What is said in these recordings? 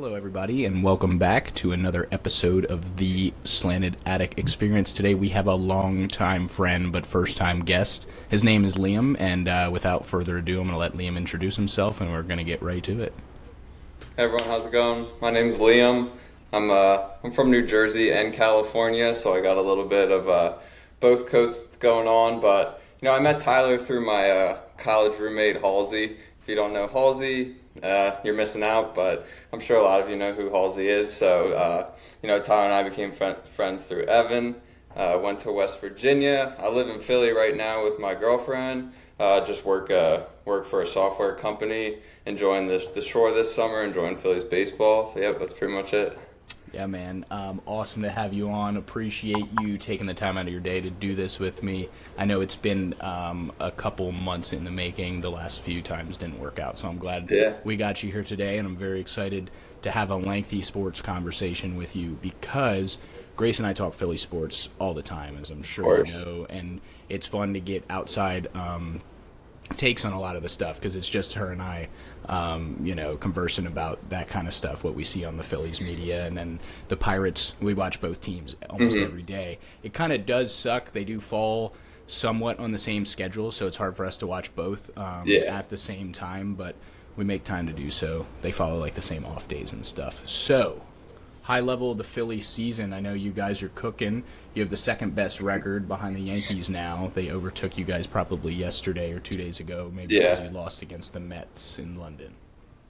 Hello, everybody, and welcome back to another episode of the Slanted Attic Experience. Today we have a long-time friend but first-time guest. His name is Liam, and without further ado, I'm going to let Liam introduce himself, and we're going to get right to it. Hey everyone, how's it going? My name's Liam. I'm from New Jersey and California, so I got a little bit of both coasts going on. But I met Tyler through my college roommate Halsey. If you don't know Halsey, you're missing out. But I'm sure a lot of you know who Halsey is. So Tyler and I became friends through Evan. Went to West Virginia. I live in Philly right now with my girlfriend. Just work for a software company. Enjoying the shore this summer. Enjoying Phillies baseball. So, that's pretty much it. Yeah, man. Awesome to have you on. Appreciate you taking the time out of your day to do this with me. I know it's been a couple months in the making. The last few times didn't work out, so I'm glad we got you here today, and I'm very excited to have a lengthy sports conversation with you because Grace and I talk Philly sports all the time, as I'm sure you know, and it's fun to get outside takes on a lot of the stuff because it's just her and I, conversing about that kind of stuff, what we see on the Phillies media. And then the Pirates, we watch both teams almost every day. It kind of does suck. They do fall somewhat on the same schedule, so it's hard for us to watch both at the same time, but we make time to do so. They follow like the same off days and stuff. So high level of the Philly season, I know you guys are cooking. You have the second best record behind the Yankees now. They overtook you guys probably yesterday or 2 days ago, maybe because you lost against the Mets in London.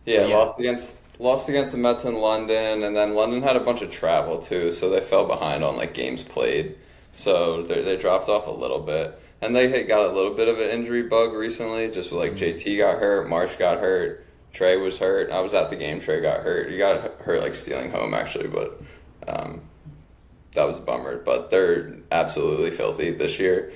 Lost against the Mets in London, and then London had a bunch of travel too, so they fell behind on like games played. So they dropped off a little bit. And they got a little bit of an injury bug recently, just like JT got hurt, Marsh got hurt. Trey was hurt. I was at the game. Trey got hurt. He got hurt like stealing home actually, but that was a bummer. But they're absolutely filthy this year.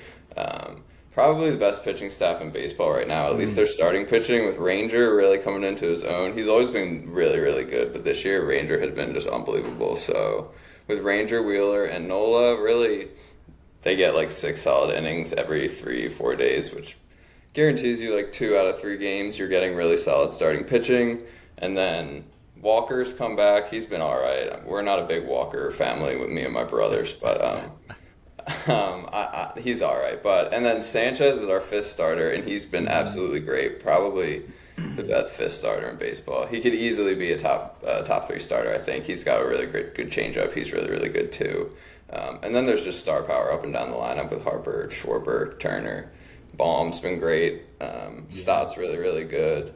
Probably the best pitching staff in baseball right now. At least they're starting pitching with Ranger really coming into his own. He's always been really, really good, but this year Ranger has been just unbelievable. So with Ranger, Wheeler, and Nola, really they get like 6 solid innings every 3-4 days, which guarantees you like 2 out of 3 games you're getting really solid starting pitching. And then Walker's come back. He's been all right. We're not a big Walker family with me and my brothers, but he's all right. And then Sanchez is our 5th starter, and he's been absolutely great. Probably the best 5th starter in baseball. He could easily be a top 3 starter. I think he's got a really good changeup. He's really, really good too. And then there's just star power up and down the lineup with Harper, Schwarber, Turner. Baum's been great. Stott's really, really good.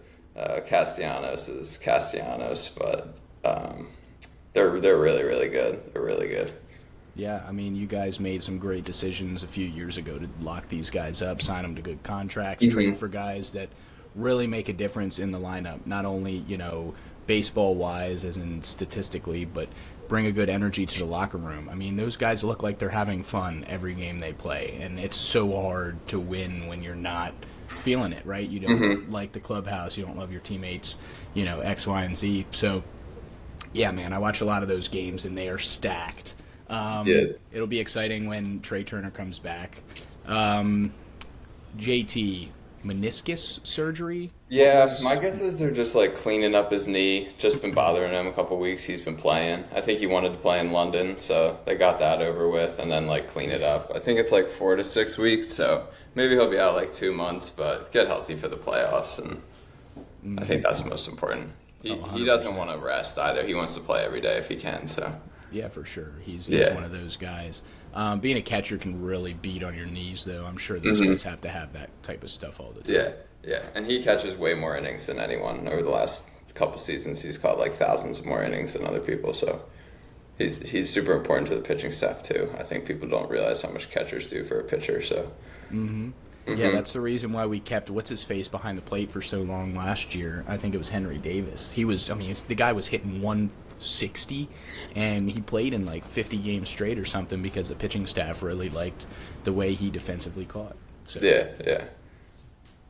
Castellanos is Castellanos, but they're really, really good. They're really good. Yeah, I mean, you guys made some great decisions a few years ago to lock these guys up, sign them to good contracts, trade for guys that really make a difference in the lineup, not only, baseball-wise, as in statistically, but bring a good energy to the locker room. I mean, those guys look like they're having fun every game they play, and it's so hard to win when you're not feeling it, right? You don't like the clubhouse, you don't love your teammates, X, Y, and Z. So, yeah, man, I watch a lot of those games, and they are stacked. It'll be exciting when Trey Turner comes back. JT, meniscus surgery? Yeah, my guess is they're just like cleaning up his knee. Just been bothering him a couple weeks. He's been playing. I think he wanted to play in London, so they got that over with and then like clean it up. I think it's like 4 to 6 weeks, so maybe he'll be out like 2 months, but get healthy for the playoffs, and I think that's most important. He doesn't want to rest either. He wants to play every day if he can, so. Yeah, for sure. He's one of those guys. Being a catcher can really beat on your knees, though. I'm sure those guys have to have that type of stuff all the time. Yeah. And he catches way more innings than anyone. Over the last couple seasons, he's caught like thousands more innings than other people. So he's super important to the pitching staff, too. I think people don't realize how much catchers do for a pitcher, so. Yeah, that's the reason why we kept what's-his-face behind the plate for so long last year. I think it was Henry Davis. The guy was hitting 160, and he played in like 50 games straight or something because the pitching staff really liked the way he defensively caught. So.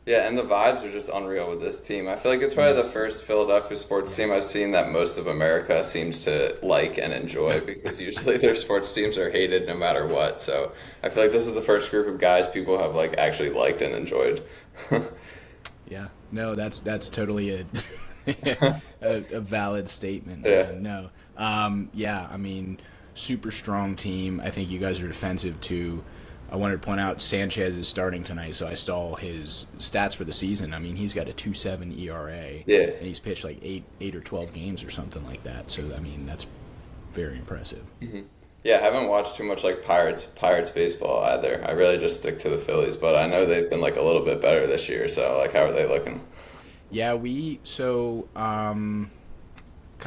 Yeah, and the vibes are just unreal with this team. I feel like it's probably the first Philadelphia sports team I've seen that most of America seems to like and enjoy, because usually their sports teams are hated no matter what. So I feel like this is the first group of guys people have like actually liked and enjoyed. Yeah, no, that's totally A valid statement, Yeah. man. No. Yeah, I mean, super strong team. I think you guys are defensive too. I wanted to point out Sanchez is starting tonight, so I saw his stats for the season. I mean, he's got a 2.7 ERA, Yeah. and he's pitched like eight or 12 games or something like that. So I mean, that's very impressive. Yeah, I haven't watched too much like Pirates baseball either. I really just stick to the Phillies, but I know they've been like a little bit better this year. So like, how are they looking? Yeah, kind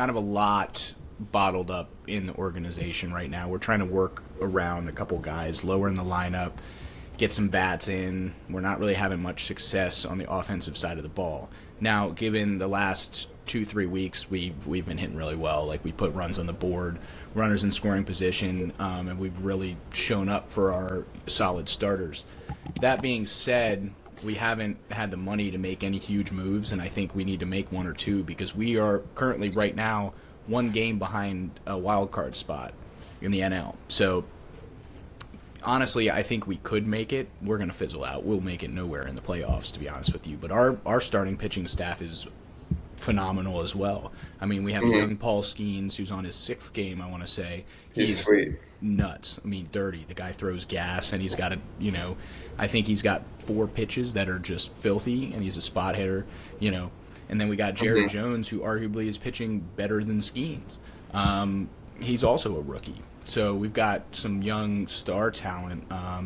of a lot bottled up in the organization right now. We're trying to work around a couple guys, lower in the lineup, get some bats in. We're not really having much success on the offensive side of the ball. Now, given the last 2-3 weeks, we've been hitting really well. Like, we put runs on the board, runners in scoring position, and we've really shown up for our solid starters. That being said, we haven't had the money to make any huge moves, and I think we need to make one or two because we are currently right now one game behind a wild card spot in the NL. So honestly, I think we could make it. We're going to fizzle out. We'll make it nowhere in the playoffs, to be honest with you. But our starting pitching staff is phenomenal as well. I mean, we have a young Paul Skeens who's on his 6th game, I want to say. He's sweet. Nuts. I mean, dirty. The guy throws gas, and he's got I think he's got 4 pitches that are just filthy, and he's a spot hitter, And then we got Jared Jones, who arguably is pitching better than Skeens. He's also a rookie. So we've got some young star talent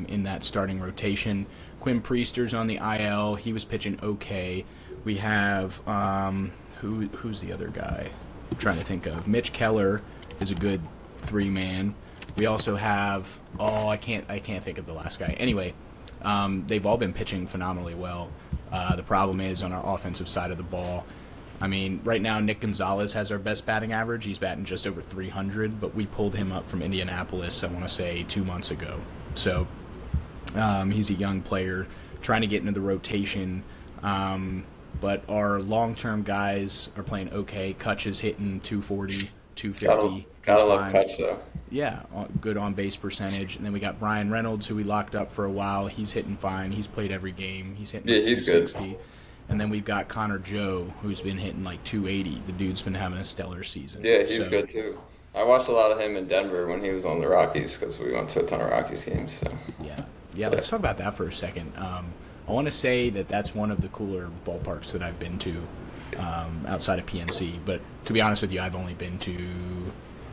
in that starting rotation. Quinn Priester's on the IL. He was pitching okay. We have who's the other guy? I'm trying to think of. Mitch Keller is a good 3-man. We also have I can't think of the last guy. Anyway, they've all been pitching phenomenally well. The problem is on our offensive side of the ball. I mean, right now Nick Gonzalez has our best batting average. He's batting just over 300, but we pulled him up from Indianapolis, I want to say, 2 months ago. So he's a young player trying to get into the rotation. But our long-term guys are playing okay. Kutch is hitting 240, 250. Gotta love Kutch, though. Yeah, good on-base percentage. And then we got Brian Reynolds, who we locked up for a while. He's hitting fine. He's played every game. He's hitting he's 260. good. And then we've got Connor Joe, who's been hitting like 280. The dude's been having a stellar season. Yeah, he's good, too. I watched a lot of him in Denver when he was on the Rockies because we went to a ton of Rockies games. So. Yeah, let's talk about that for a second. I want to say that that's one of the cooler ballparks that I've been to outside of PNC. But to be honest with you, I've only been to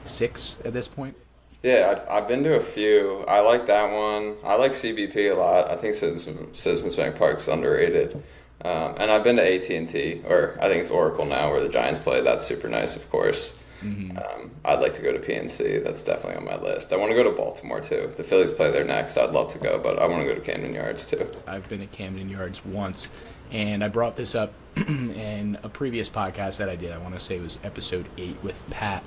6 at this point. Yeah, I've been to a few. I like that one. I like CBP a lot. I think Citizens Bank Park's underrated. And I've been to AT&T, or I think it's Oracle now, where the Giants play. That's super nice, of course. I'd like to go to PNC. That's definitely on my list. I want to go to Baltimore, too. If the Phillies play there next, I'd love to go, but I want to go to Camden Yards, too. I've been at Camden Yards once, and I brought this up in a previous podcast that I did. I want to say it was episode 8 with Pat.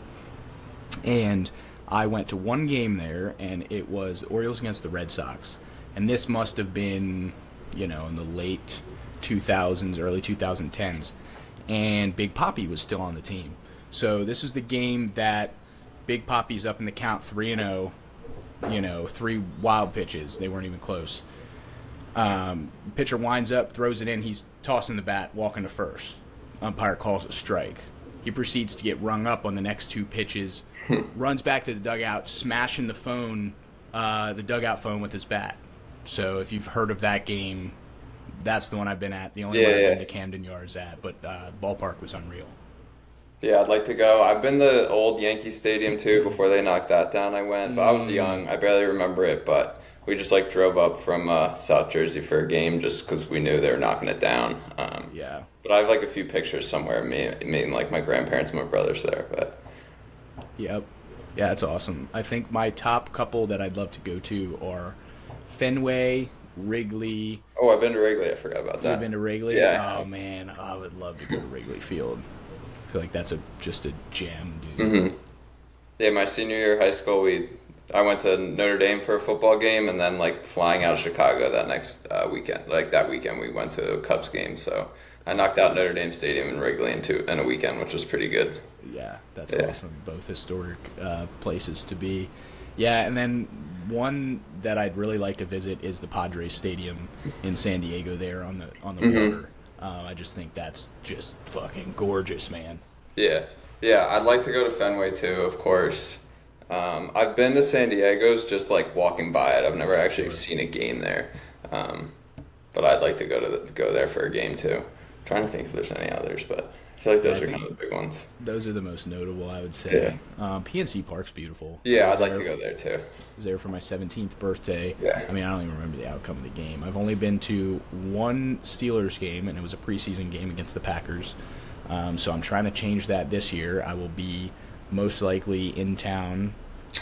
And I went to one game there, and it was the Orioles against the Red Sox. And this must have been, in the late 2000s, early 2010s. And Big Papi was still on the team. So this is the game that Big Papi's up in the count 3-0, 3 wild pitches. They weren't even close. Pitcher winds up, throws it in. He's tossing the bat, walking to first. Umpire calls a strike. He proceeds to get rung up on the next 2 pitches, runs back to the dugout, smashing the dugout phone with his bat. So if you've heard of that game, that's the one I've been at. The only one I've been to Camden Yards at, but ballpark was unreal. Yeah, I'd like to go. I've been to old Yankee Stadium, too. Before they knocked that down, I went. But I was young. I barely remember it, but we just, drove up from South Jersey for a game just because we knew they were knocking it down. Yeah. But I have, a few pictures somewhere of me and, my grandparents and my brothers there. But Yep. Yeah, that's awesome. I think my top couple that I'd love to go to are Fenway, Wrigley. Oh, I've been to Wrigley. I forgot about that. You've been to Wrigley? Yeah. Oh, man. I would love to go to Wrigley Field. I feel like that's just a gem, dude. Yeah, my senior year of high school, I went to Notre Dame for a football game, and then flying out of Chicago that next weekend. That weekend, we went to a Cubs game. So I knocked out Notre Dame Stadium and Wrigley in a weekend, which was pretty good. Yeah, that's awesome. Both historic places to be. Yeah, and then one that I'd really like to visit is the Padres Stadium in San Diego there on the water. I just think that's just fucking gorgeous, man. Yeah, yeah. I'd like to go to Fenway too, of course. I've been to San Diego's just like walking by it. I've never actually Sure. seen a game there, um, but I'd like to go there for a game too. Trying to think if there's any others, but I feel like Yeah, I those are think kind of the big ones. those are the most notable, I would Yeah. say. PNC Park's beautiful. I Yeah, was I'd like to there- go there too. was there for my 17th birthday. Yeah. I mean, I don't even remember the outcome of the game. I've only been to one Steelers game, and it was a preseason game against the Packers. So I'm trying to change that this year. I will be most likely in town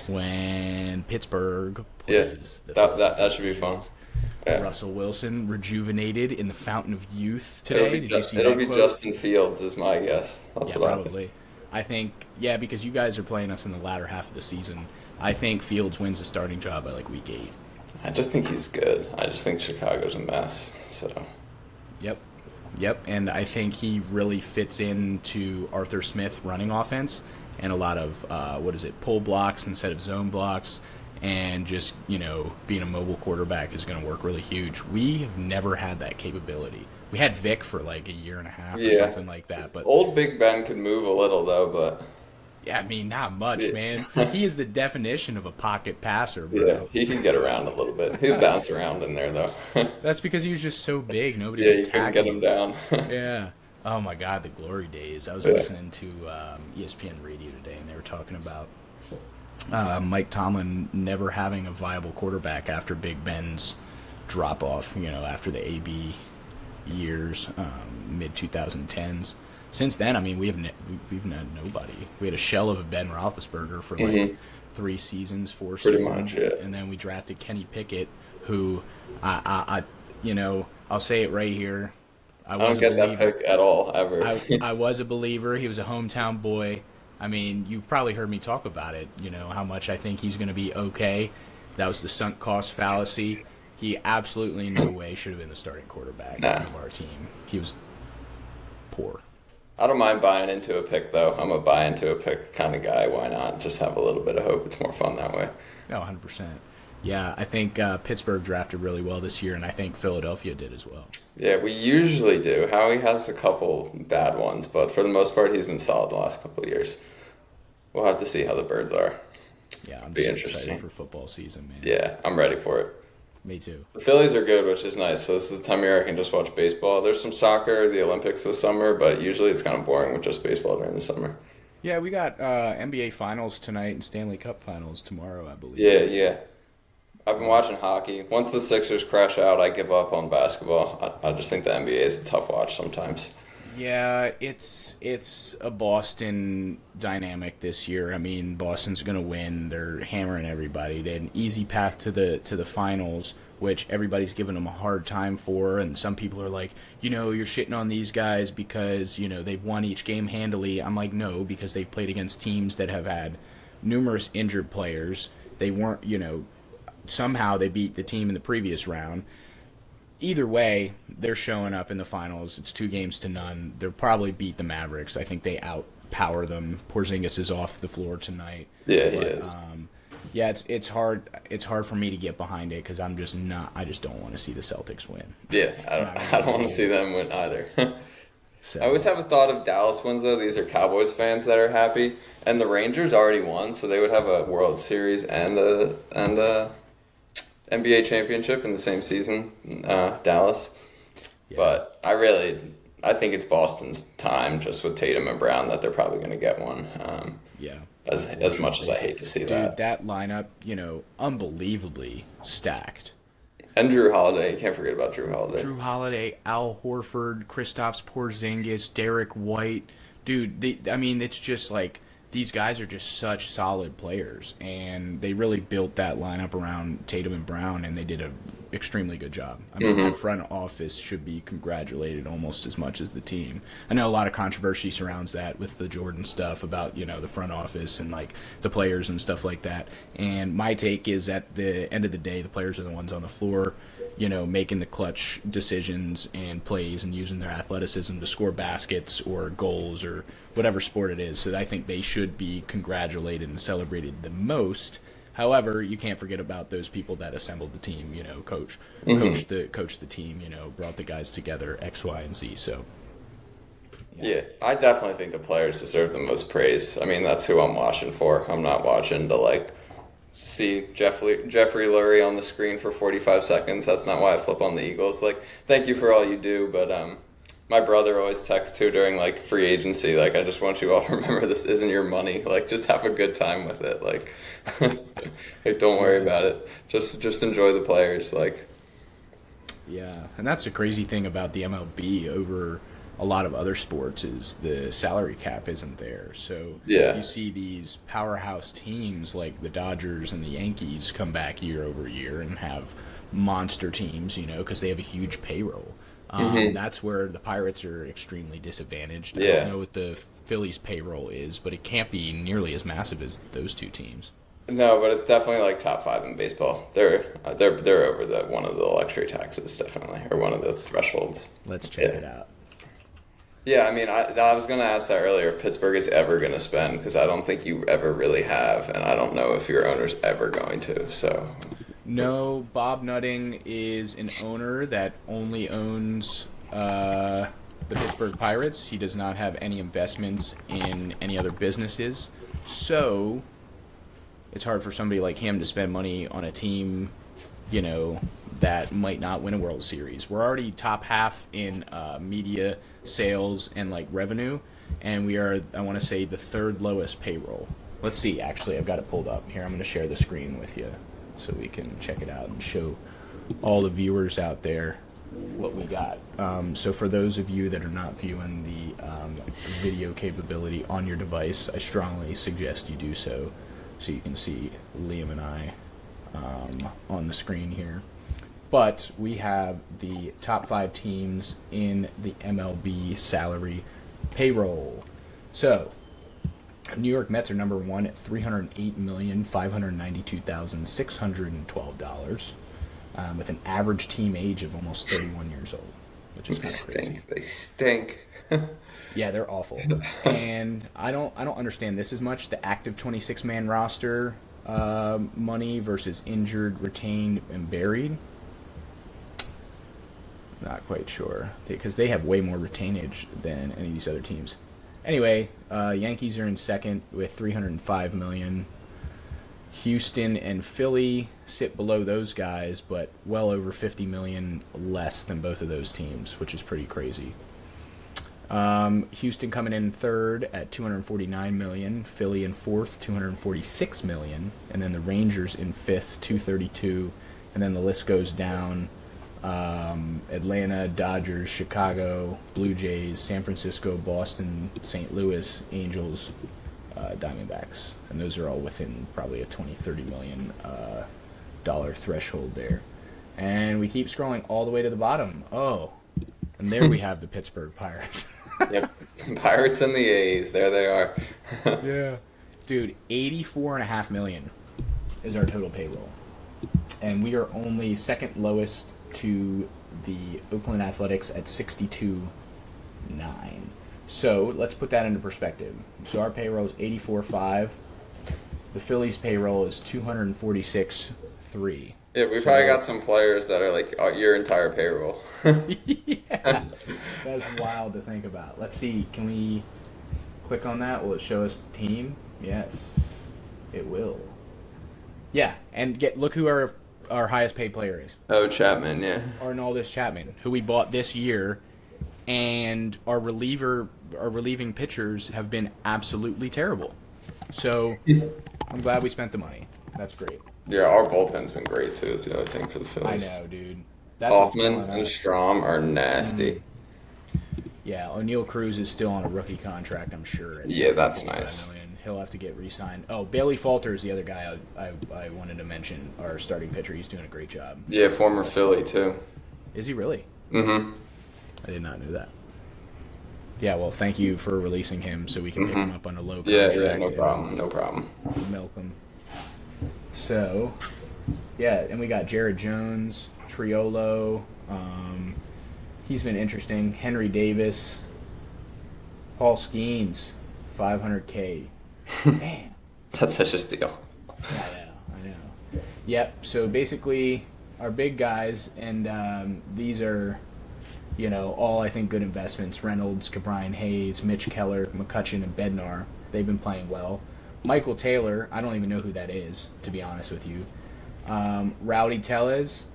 when Pittsburgh Yeah, plays the that should be fun. Yeah. Russell Wilson rejuvenated in the fountain of youth today. Did you see It'll that be quote? Justin Fields is my guess. That's Yeah, what I think. probably. I think, yeah, because you guys are playing us in the latter half of the season. I think Fields wins the starting job by like week 8. I just think he's good. I just think Chicago's a mess. So Yep. Yep. And I think he really fits into Arthur Smith running offense and a lot of, pull blocks instead of zone blocks. And just, being a mobile quarterback is going to work really huge. We have never had that capability. We had Vic for like a year and a half or something like that. But old Big Ben could move a little though, but yeah, I mean, not much, Yeah. man. He is the definition of a pocket passer, bro. yeah, he can get around a little bit. He'll bounce around in there though. That's because he was just so big. Nobody Yeah, could you couldn't tag get him down. Yeah. Oh my God, the glory days. I was Yeah. listening to ESPN radio today, and they were talking about Mike Tomlin never having a viable quarterback after Big Ben's drop off. After the AB years, mid 2010s. Since then, I mean, we've had nobody. We had a shell of a Ben Roethlisberger for like 3 seasons, 4 Pretty seasons, much, yeah. and then we drafted Kenny Pickett, who I'll say it right here. I don't get that pick at all ever. I was a believer. He was a hometown boy. I mean, you probably heard me talk about it, how much I think he's going to be okay. That was the sunk cost fallacy. He absolutely in no way should have been the starting quarterback of our team. He was poor. I don't mind buying into a pick though. I'm a buy into a pick kind of guy. Why not? Just have a little bit of hope. It's more fun that way. Oh, 100%. Yeah, I think Pittsburgh drafted really well this year, and I think Philadelphia did as well. Yeah, we usually do. Howie has a couple bad ones, but for the most part, he's been solid the last couple of years. We'll have to see how the Birds are. Yeah, I'm Be so interesting. excited for football season, man. Yeah, I'm ready for it. Me too. The Phillies are good, which is nice. So this is the time of year I can just watch baseball. There's some soccer, the Olympics this summer, but usually it's kind of boring with just baseball during the summer. Yeah, we got NBA Finals tonight and Stanley Cup Finals tomorrow, I believe. Yeah. I've been watching hockey. Once the Sixers crash out, I give up on basketball. I just think the NBA is a tough watch sometimes. Yeah, it's a Boston dynamic this year. I mean, Boston's going to win. They're hammering everybody. They had an easy path to the finals, which everybody's giving them a hard time for. And some people are like, you're shitting on these guys because they've won each game handily. I'm like, no, because they've played against teams that have had numerous injured players. They weren't, somehow they beat the team in the previous round. Either way, they're showing up in the finals. It's 2-0. They'll probably beat the Mavericks. I think they outpower them. Porzingis is off the floor tonight. Yeah, he is. Yeah, it's hard. It's hard for me to get behind it because I just don't want to see the Celtics win. Yeah, I don't want to see them win either. So, I always have a thought of Dallas wins, though. These are Cowboys fans that are happy. And the Rangers already won, so they would have a World Series and a NBA championship in the same season, Dallas. yeah. But I think it's Boston's time, just with Tatum and Brown, that they're probably going to get one. Yeah. As much as I hate to see Dude, that. that lineup, unbelievably stacked. And Drew Holiday. You can't forget about Drew Holiday. Drew Holiday, Al Horford, Kristaps Porzingis, Derek White. Dude, it's just like these guys are just such solid players, and they really built that lineup around Tatum and Brown, and they did an extremely good job. I mean, the front office should be congratulated almost as much as the team. I know a lot of controversy surrounds that with the Jordan stuff about, the front office and, like, the players and stuff like that. And my take is at the end of the day, the players are the ones on the floor, making the clutch decisions and plays and using their athleticism to score baskets or goals or whatever sport it is. So I think they should be congratulated and celebrated the most However, you can't forget about those people that assembled the team. Coached the team. Brought the guys together, X, Y, and Z. So. Yeah, I definitely think the players deserve the most praise. I mean, that's who I'm watching for. I'm not watching to see Jeffrey Lurie on the screen for 45 seconds. That's not why I flip on the Eagles. Thank you for all you do, but my brother always texts too during free agency. I just want you all to remember this isn't your money. Just have a good time with it. Don't worry about it. Just enjoy the players. Yeah, and that's the crazy thing about the MLB over a lot of other sports is the salary cap isn't there. So yeah. You see these powerhouse teams like the Dodgers and the Yankees come back year over year and have monster teams, because they have a huge payroll. That's where the Pirates are extremely disadvantaged. I don't know what the Phillies' payroll is, but it can't be nearly as massive as those two teams. No, but it's definitely top 5 in baseball. They're over one of the luxury taxes, definitely, or one of the thresholds. Let's check it out. Yeah, I mean, I was going to ask that earlier if Pittsburgh is ever going to spend, because I don't think you ever really have, and I don't know if your owner's ever going to, so... No, Bob Nutting is an owner that only owns the Pittsburgh Pirates. He does not have any investments in any other businesses, so it's hard for somebody like him to spend money on a team, that might not win a World Series. We're already top half in media sales and revenue, and we are, I want to say, the third lowest payroll. Let's see, actually, I've got it pulled up here. I'm going to share the screen with you so we can check it out and show all the viewers out there what we got. So for those of you that are not viewing the video capability on your device, I strongly suggest you do so you can see Liam and I on the screen here. But we have the top 5 teams in the MLB salary payroll. So, New York Mets are number 1 at $308,592,612, with an average team age of almost 31 years old, which is kind of crazy. They stink. Yeah, they're awful. And I don't understand this as much. The active 26-man roster money versus injured, retained, and buried. Not quite sure, because they have way more retainage than any of these other teams. Anyway, Yankees are in second with $305 million. Houston and Philly sit below those guys, but well over $50 million less than both of those teams, which is pretty crazy. Houston coming in third at $249 million. Philly in fourth, $246 million, and then the Rangers in fifth, $232, and then the list goes down. Atlanta, Dodgers, Chicago, Blue Jays, San Francisco, Boston, St. Louis, Angels, Diamondbacks. And those are all within probably a $20-30 million dollar threshold there. And we keep scrolling all the way to the bottom. Oh, and there we have the Pittsburgh Pirates. Yep, Pirates and the A's. There they are. Yeah. Dude, $84.5 million is our total payroll. And we are only second lowest to the Oakland Athletics at $62.9. So let's put that into perspective. So our payroll is $84.5. The Phillies' payroll is $246.3. Yeah, we probably got some players that are your entire payroll. Yeah, that's wild to think about. Let's see, can we click on that? Will it show us the team? Yes, it will. Yeah, and look who our highest paid player is. Oh, Chapman, yeah. Arnoldus Chapman, who we bought this year, and our relieving pitchers have been absolutely terrible. So I'm glad we spent the money. That's great. Yeah, our bullpen's been great too. Is the other thing for the Phillies. I know, dude. That's Hoffman and Strom are nasty. Yeah, O'Neal Cruz is still on a rookie contract, I'm sure. Yeah, that's nice. Million. He'll have to get re-signed. Oh, Bailey Falter is the other guy I wanted to mention. Our starting pitcher. He's doing a great job. Yeah, former Philly too. Is he really? Mm-hmm. I did not know that. Yeah, well, thank you for releasing him so we can pick him up on a low contract. Yeah, no problem. Milk him. So, yeah, and we got Jared Jones, Triolo. He's been interesting. Henry Davis, Paul Skeens, $500K. Man, That's such a steal. I know. Yep. So basically, our big guys, and these are, all I think good investments. Reynolds, Cabrian Hayes, Mitch Keller, McCutcheon, and Bednar. They've been playing well. Michael Taylor, I don't even know who that is, to be honest with you. Rowdy Tellez,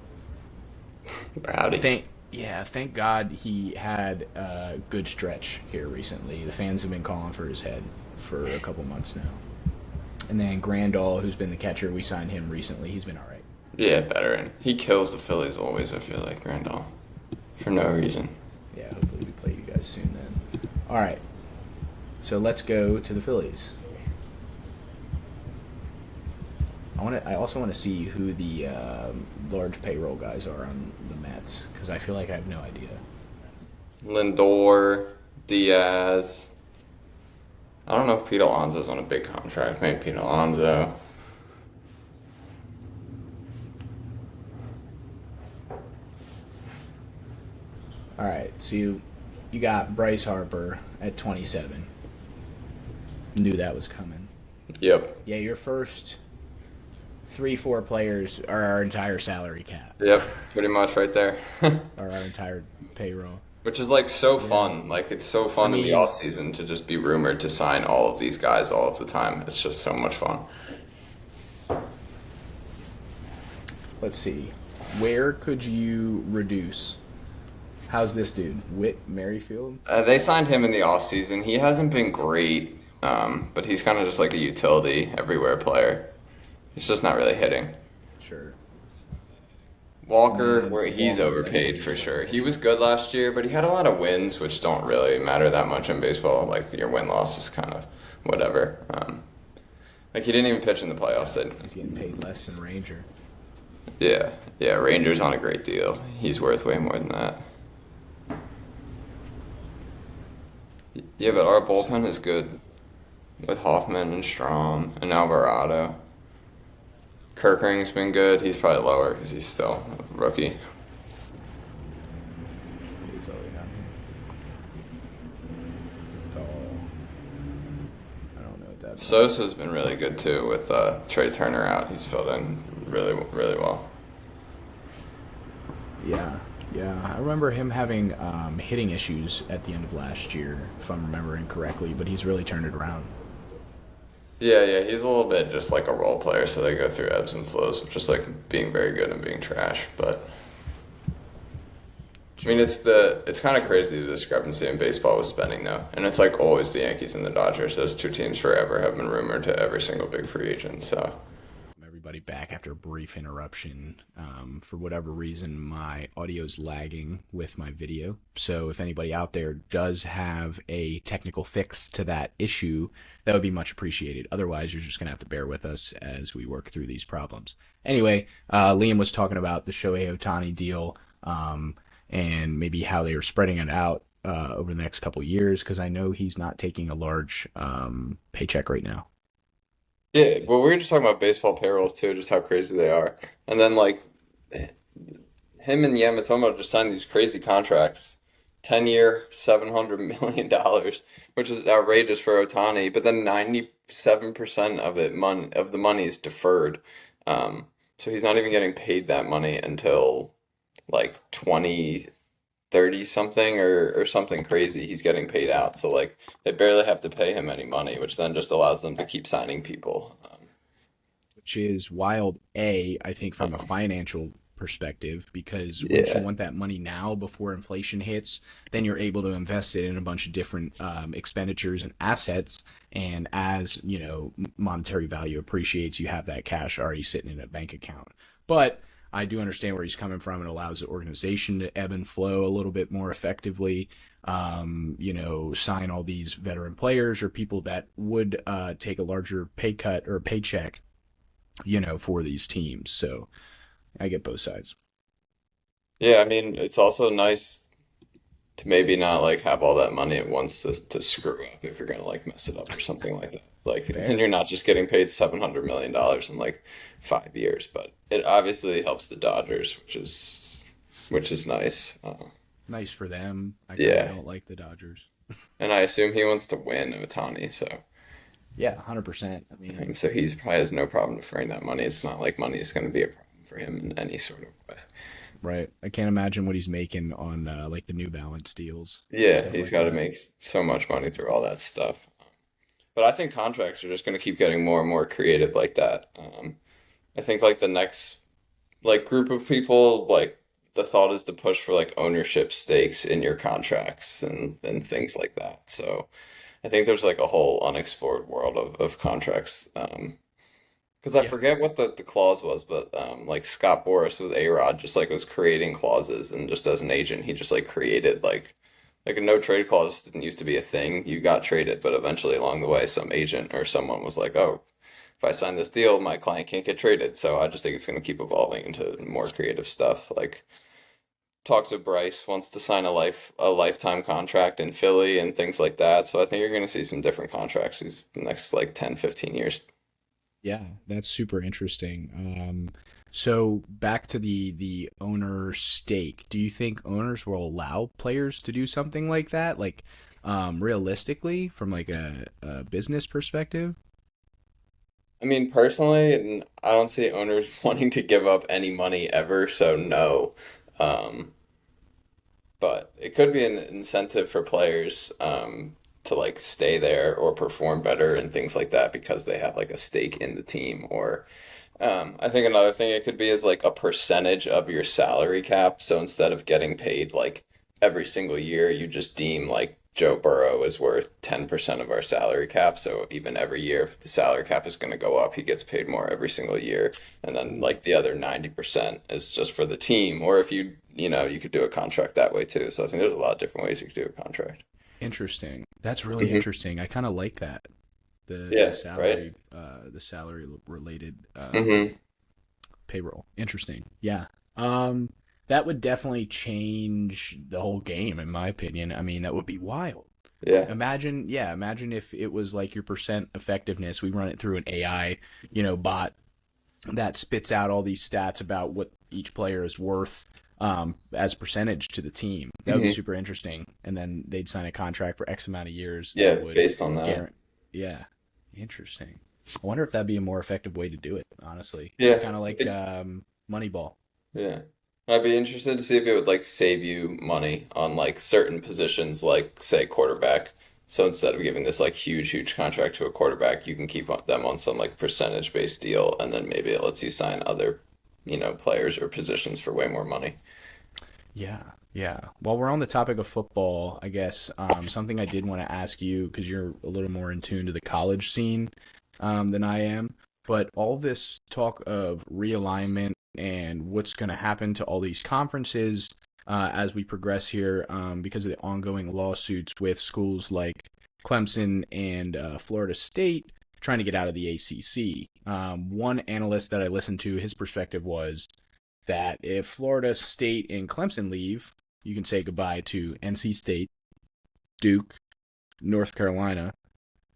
Rowdy. thank God he had a good stretch here recently. The fans have been calling for his head for a couple months now. And then Grandal, who's been the catcher, we signed him recently. He's been all right. Yeah, veteran. He kills the Phillies always, I feel like, Randall. For no reason. Yeah, hopefully we play you guys soon then. All right. So let's go to the Phillies. I also want to see who the large payroll guys are on the Mets because I feel like I have no idea. Lindor, Diaz. I don't know if Pete Alonso's on a big contract. Maybe Pete Alonso. All right, so you got Bryce Harper at 27. Knew that was coming. Yep. Yeah, your first 3-4 players are our entire salary cap. Yep, pretty much right there. Or our entire payroll. Which is like so fun. Like it's so fun in the mean- off season to just be rumored to sign all of these guys all of the time. It's just so much fun. Let's see. Where could you reduce? How's this dude? Whit Merrifield? They signed him in the off season. He hasn't been great, but he's kind of just like a utility everywhere player. He's just not really hitting. Sure. Walker, Man, where he's Walker, overpaid that's for what sure. He was good last year, but he had a lot of wins, which don't really matter that much in baseball. Like your win loss is kind of whatever. Like he didn't even pitch in the playoffs. He's getting paid less than Ranger. Yeah, Rangers on a great deal. He's worth way more than that. Yeah, but our bullpen is good with Hoffman and Strom and Alvarado. Kirkring's been good. He's probably lower because he's still a rookie. He's already on here. I don't know what that. Sosa's been really good too with Trey Turner out. He's filled in really, really well. Yeah. I remember him having hitting issues at the end of last year, if I'm remembering correctly, but he's really turned it around. Yeah, he's a little bit just like a role player, so they go through ebbs and flows of just like being very good and being trash. But I mean, it's kind of crazy the discrepancy in baseball with spending though, and it's like always the Yankees and the Dodgers. Those two teams forever have been rumored to every single big free agent. So Everybody back after a brief interruption. For whatever reason, my audio's lagging with my video. So if anybody out there does have a technical fix to that issue, that would be much appreciated. Otherwise, you're just going to have to bear with us as we work through these problems. Anyway, Liam was talking about the Shohei Ohtani deal and maybe how they were spreading it out over the next couple years, because I know he's not taking a large paycheck right now. yeah, well, we were just talking about baseball payrolls too, just how crazy they are, and then like him and Yamatomo just signed these crazy contracts. 10-year, $700 million, which is outrageous for Otani, but then 97% of the money is deferred. So he's not even getting paid that money until like 2030 something or something crazy. He's getting paid out. So like they barely have to pay him any money, which then just allows them to keep signing people. Which is wild, I think, from a financial perspective, because once you want that money now before inflation hits, then you're able to invest it in a bunch of different expenditures and assets. And as, monetary value appreciates, you have that cash already sitting in a bank account. But I do understand where he's coming from. It allows the organization to ebb and flow a little bit more effectively. Sign all these veteran players or people that would take a larger pay cut or paycheck, for these teams. So I get both sides. Yeah, I mean, it's also nice to maybe not like have all that money at once to screw up if you're gonna like mess it up or something like that. Like, Fair. and you're not just getting paid $700 million in like 5 years, but it obviously helps the Dodgers, which is nice. Nice for them. I Yeah. don't like the Dodgers. And I assume he wants to win Otani, so Yeah, 100%. I mean, So he's probably has no problem deferring that money. It's not like money is going to be a problem for him in any sort of way. right. I can't imagine what he's making on like the New Balance deals and Yeah, stuff he's like got to that. make so much money through all that stuff. But I think contracts are just going to keep getting more and more creative like that. I think like the next like group of people, like the thought is to push for like ownership stakes in your contracts and things like that. So I think there's like a whole unexplored world of contracts. Because I Yeah. forget what the clause was, but like Scott Boras with A-Rod just like was creating clauses, and just as an agent, he just like created like a no trade clause didn't used to be a thing. You got traded, but eventually along the way, some agent or someone was like, "Oh, if I sign this deal, my client can't get traded." So I just think it's going to keep evolving into more creative stuff. Like talks of Bryce wants to sign a lifetime contract in Philly and things like that. So I think you're going to see some different contracts these the next like 10, 15 years. Yeah, that's super interesting. So back to the owner stake. Do you think owners will allow players to do something like that? Like, realistically, from like a business perspective? I mean, personally, I don't see owners wanting to give up any money ever, so no. Um, but it could be an incentive for players to like stay there or perform better and things like that because they have like a stake in the team. Or I think another thing it could be is like a percentage of your salary cap. So instead of getting paid like every single year, you just deem like Joe Burrow is worth 10% of our salary cap. So even every year, if the salary cap is going to go up, he gets paid more every single year. And then like the other 90% is just for the team. Or if you could do a contract that way too. So I think there's a lot of different ways you could do a contract. Interesting. That's really Hmm. interesting. I kind of like that. The Yeah, right? salary related Hmm. payroll. Interesting. Yeah. Um, that would definitely change the whole game, in my opinion. I mean, that would be wild. Yeah. Imagine if it was like your percent effectiveness. We run it through an AI, bot that spits out all these stats about what each player is worth as percentage to the team. That would be Hmm. super interesting. And then they'd sign a contract for X amount of years Yeah, that would based on that. guarantee. Yeah, interesting. I wonder if that'd be a more effective way to do it. Honestly, Yeah. kind of I like think Moneyball. Yeah. I'd be interested to see if it would like save you money on like certain positions, like say quarterback. So instead of giving this like huge, huge contract to a quarterback, you can keep them on some like percentage based deal, and then maybe it lets you sign other, players or positions for way more money. Yeah, yeah. While we're on the topic of football, I guess something I did want to ask you because you're a little more in tune to the college scene than I am. But all this talk of realignment and what's going to happen to all these conferences as we progress here because of the ongoing lawsuits with schools like Clemson and Florida State trying to get out of the ACC. One analyst that I listened to, his perspective was that if Florida State and Clemson leave, you can say goodbye to NC State, Duke, North Carolina,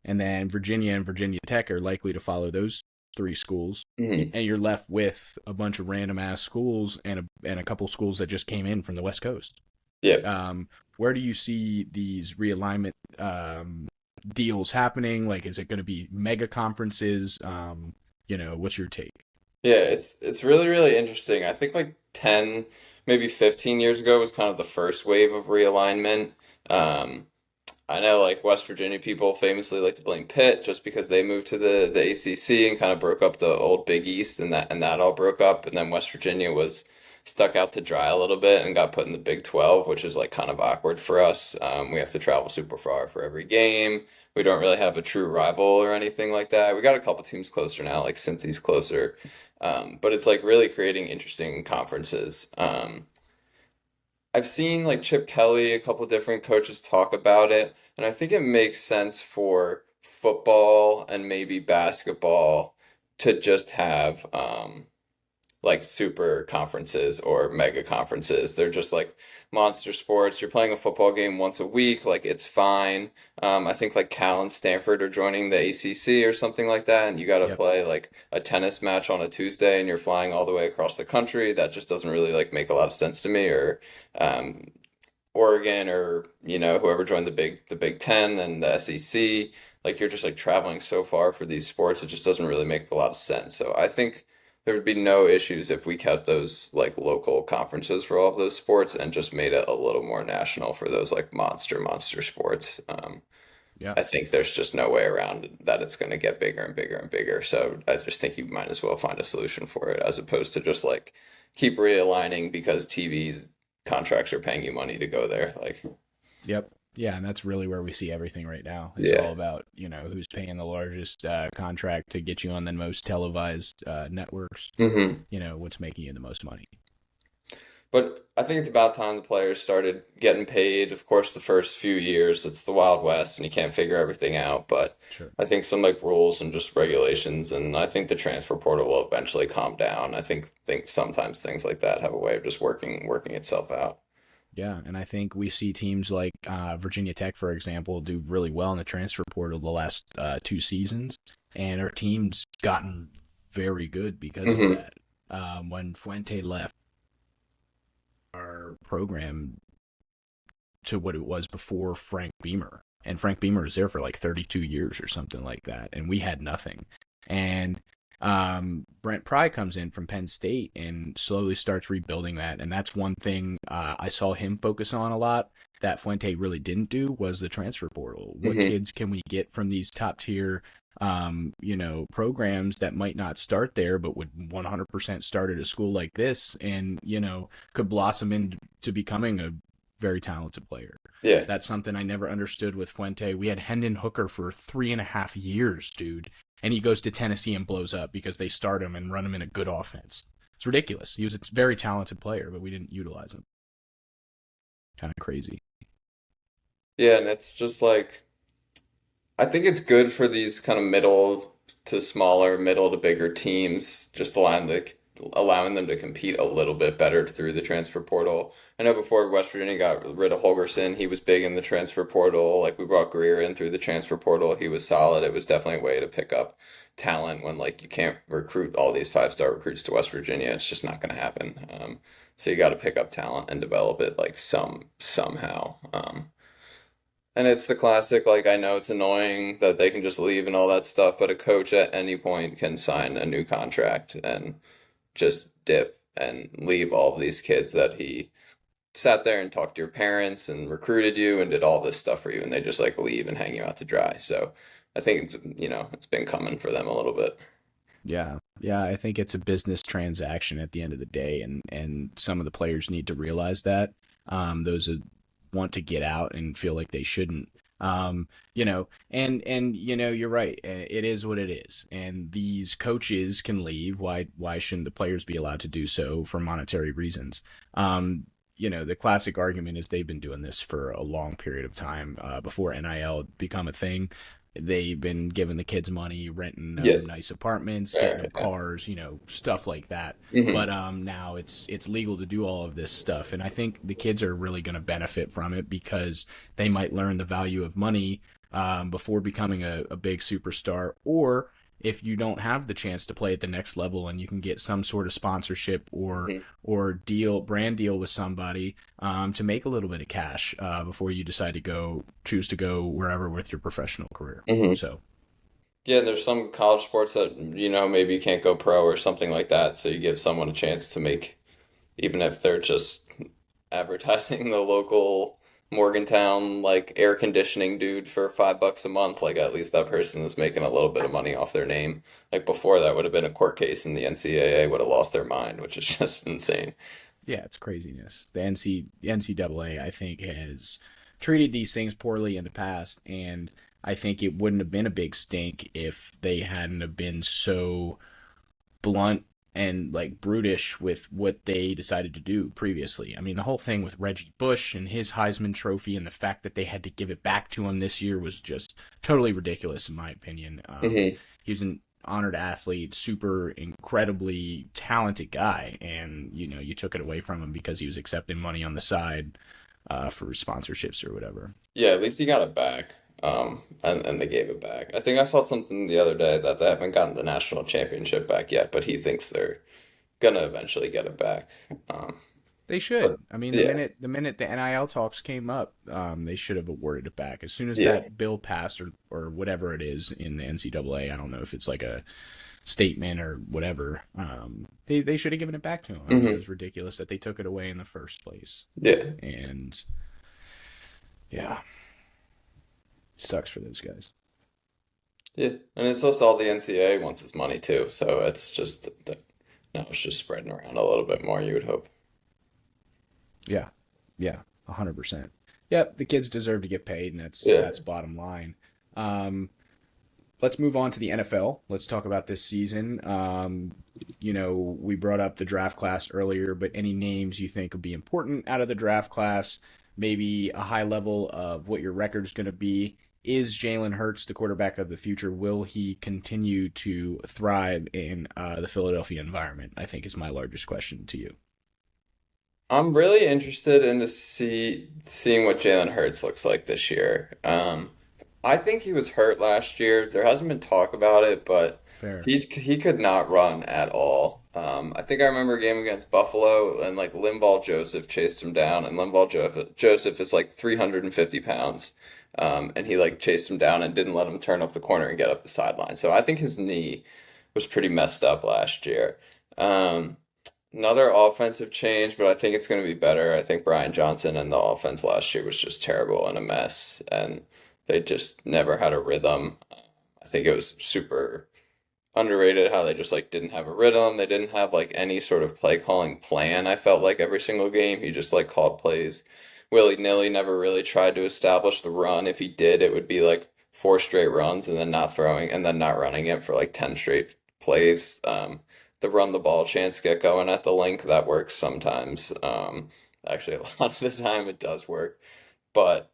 and then Virginia and Virginia Tech are likely to follow those three schools. Hmm. And you're left with a bunch of random ass schools and a couple schools that just came in from the West Coast. Yep. Where do you see these realignment deals happening? Like, is it going to be mega conferences? What's your take? Yeah, it's really, really interesting. I think like 10, maybe 15 years ago was kind of the first wave of realignment. Um, I know like West Virginia people famously like to blame Pitt just because they moved to the ACC and kind of broke up the old Big East, and that all broke up, and then West Virginia was stuck out to dry a little bit and got put in the Big 12, which is like kind of awkward for us. We have to travel super far for every game. We don't really have a true rival or anything like that. We got a couple teams closer now, like Cincy's closer, but it's like really creating interesting conferences. I've seen like Chip Kelly, a couple different coaches talk about it, and I think it makes sense for football and maybe basketball to just have like super conferences or mega conferences. They're just like monster sports. You're playing a football game once a week, like it's fine. I think like Cal and Stanford are joining the ACC or something like that, and you got to Yep. play like a tennis match on a Tuesday, and you're flying all the way across the country. That just doesn't really like make a lot of sense to me. Or um, Oregon or whoever joined the Big Ten and the SEC. Like you're just like traveling so far for these sports, it just doesn't really make a lot of sense. So I think there would be no issues if we kept those like local conferences for all of those sports and just made it a little more national for those like monster sports. Yeah. I think there's just no way around that it's going to get bigger and bigger and bigger. So I just think you might as well find a solution for it as opposed to just like keep realigning because TV's contracts are paying you money to go there. Like, Yep. Yeah, and that's really where we see everything right now. It's yeah. all about, who's paying the largest contract to get you on the most televised networks, hmm what's making you the most money. But I think it's about time the players started getting paid. Of course, the first few years, it's the Wild West and you can't figure everything out. But Sure. I think some like rules and just regulations, and I think the transfer portal will eventually calm down. I think sometimes things like that have a way of just working itself out. Yeah, and I think we see teams like Virginia Tech, for example, do really well in the transfer portal the last 2 seasons, and our team's gotten very good because of hmm that. When Fuente left our program to what it was before Frank Beamer, and Frank Beamer was there for like 32 years or something like that, and we had nothing. And Brent Pry comes in from Penn State and slowly starts rebuilding that. And that's one thing I saw him focus on a lot that Fuente really didn't do was the transfer portal. What hmm kids can we get from these top tier, programs that might not start there, but would 100% start at a school like this and, could blossom into becoming a very talented player. Yeah. That's something I never understood with Fuente. We had Hendon Hooker for 3.5 years, dude, and he goes to Tennessee and blows up because they start him and run him in a good offense. It's ridiculous. He was a very talented player, but we didn't utilize him. Kind of crazy. Yeah, and it's just like I think it's good for these kind of middle to smaller, middle to bigger teams, just allowing them to compete a little bit better through the transfer portal. I know before West Virginia got rid of Holgerson, he was big in the transfer portal. Like we brought Greer in through the transfer portal, he was solid. It was definitely a way to pick up talent when like you can't recruit all these five-star recruits to West Virginia. It's just not going to happen. So you got to pick up talent and develop it like somehow. And it's the classic, like, I know it's annoying that they can just leave and all that stuff, but a coach at any point can sign a new contract and just dip and leave all of these kids that he sat there and talked to your parents and recruited you and did all this stuff for you, and they just like leave and hang you out to dry. So I think it's been coming for them a little bit. Yeah. Yeah, I think it's a business transaction at the end of the day, and some of the players need to realize that. Those that want to get out and feel like they shouldn't. And you're right. It is what it is. And these coaches can leave. Why shouldn't the players be allowed to do so for monetary reasons? The classic argument is they've been doing this for a long period of time before NIL become a thing. They've been giving the kids money, renting Yeah, nice apartments, getting fair. them cars, stuff like that. hmm But now it's legal to do all of this stuff, and I think the kids are really going to benefit from it because they might learn the value of money before becoming a big superstar, or if you don't have the chance to play at the next level and you can get some sort of sponsorship or brand deal with somebody to make a little bit of cash before you decide to choose to go wherever with your professional career. hmm So Yeah, there's some college sports that, maybe you can't go pro or something like that, so you give someone a chance to make, even if they're just advertising the local Morgantown like air conditioning dude for $5 a month, like at least that person is making a little bit of money off their name. Like before that would have been a court case and the NCAA would have lost their mind, which is just insane. yeah, it's craziness. The NCAA, I think, has treated these things poorly in the past, and I think it wouldn't have been a big stink if they hadn't have been so blunt and like brutish with what they decided to do previously. I mean, the whole thing with Reggie Bush and his Heisman Trophy and the fact that they had to give it back to him this year was just totally ridiculous, in my opinion. hmm He was an honored athlete, super incredibly talented guy, and you took it away from him because he was accepting money on the side for sponsorships or whatever. Yeah, at least he got it back. And they gave it back. I think I saw something the other day that they haven't gotten the national championship back yet, but he thinks they're gonna eventually get it back. Um, They should. But I mean, yeah, the minute the NIL talks came up, they should have awarded it back as soon as yeah, that bill passed, or whatever it is in the NCAA. I don't know if it's like a statement or whatever. They should have given it back to him. I mean, it hmm was ridiculous that they took it away in the first place, yeah, and yeah, sucks for those guys. yeah. And it's also all the NCAA wants is money too. So it's just now it's just spreading around a little bit more. You would hope. Yeah, yeah, 100%. Yep, the kids deserve to get paid, and Yeah. that's bottom line. Um, let's move on to the NFL. Let's talk about this season. We brought up the draft class earlier, but any names you think would be important out of the draft class? Maybe a high level of what your record's going to be. Is Jalen Hurts the quarterback of the future? Will he continue to thrive in the Philadelphia environment? I think is my largest question to you. I'm really interested in to seeing what Jalen Hurts looks like this year. I think he was hurt last year. There hasn't been talk about it, but Fair. he could not run at all. I think I remember a game against Buffalo and like Linval Joseph chased him down, and Joseph is like 350 pounds, and he like chased him down and didn't let him turn up the corner and get up the sideline. So I think his knee was pretty messed up last year. Um, Another offensive change, but I think it's going to be better. I think Brian Johnson and the offense last year was just terrible and a mess, and they just never had a rhythm. I think it was super underrated how they just like didn't have a rhythm. They didn't have like any sort of play calling plan. I felt like every single game he just like called plays willy-nilly, never really tried to establish the run. If he did, it would be like four straight runs and then not throwing and then not running it for like 10 straight plays. The run the ball chance get going at the link that works sometimes. Actually, a lot of the time it does work, but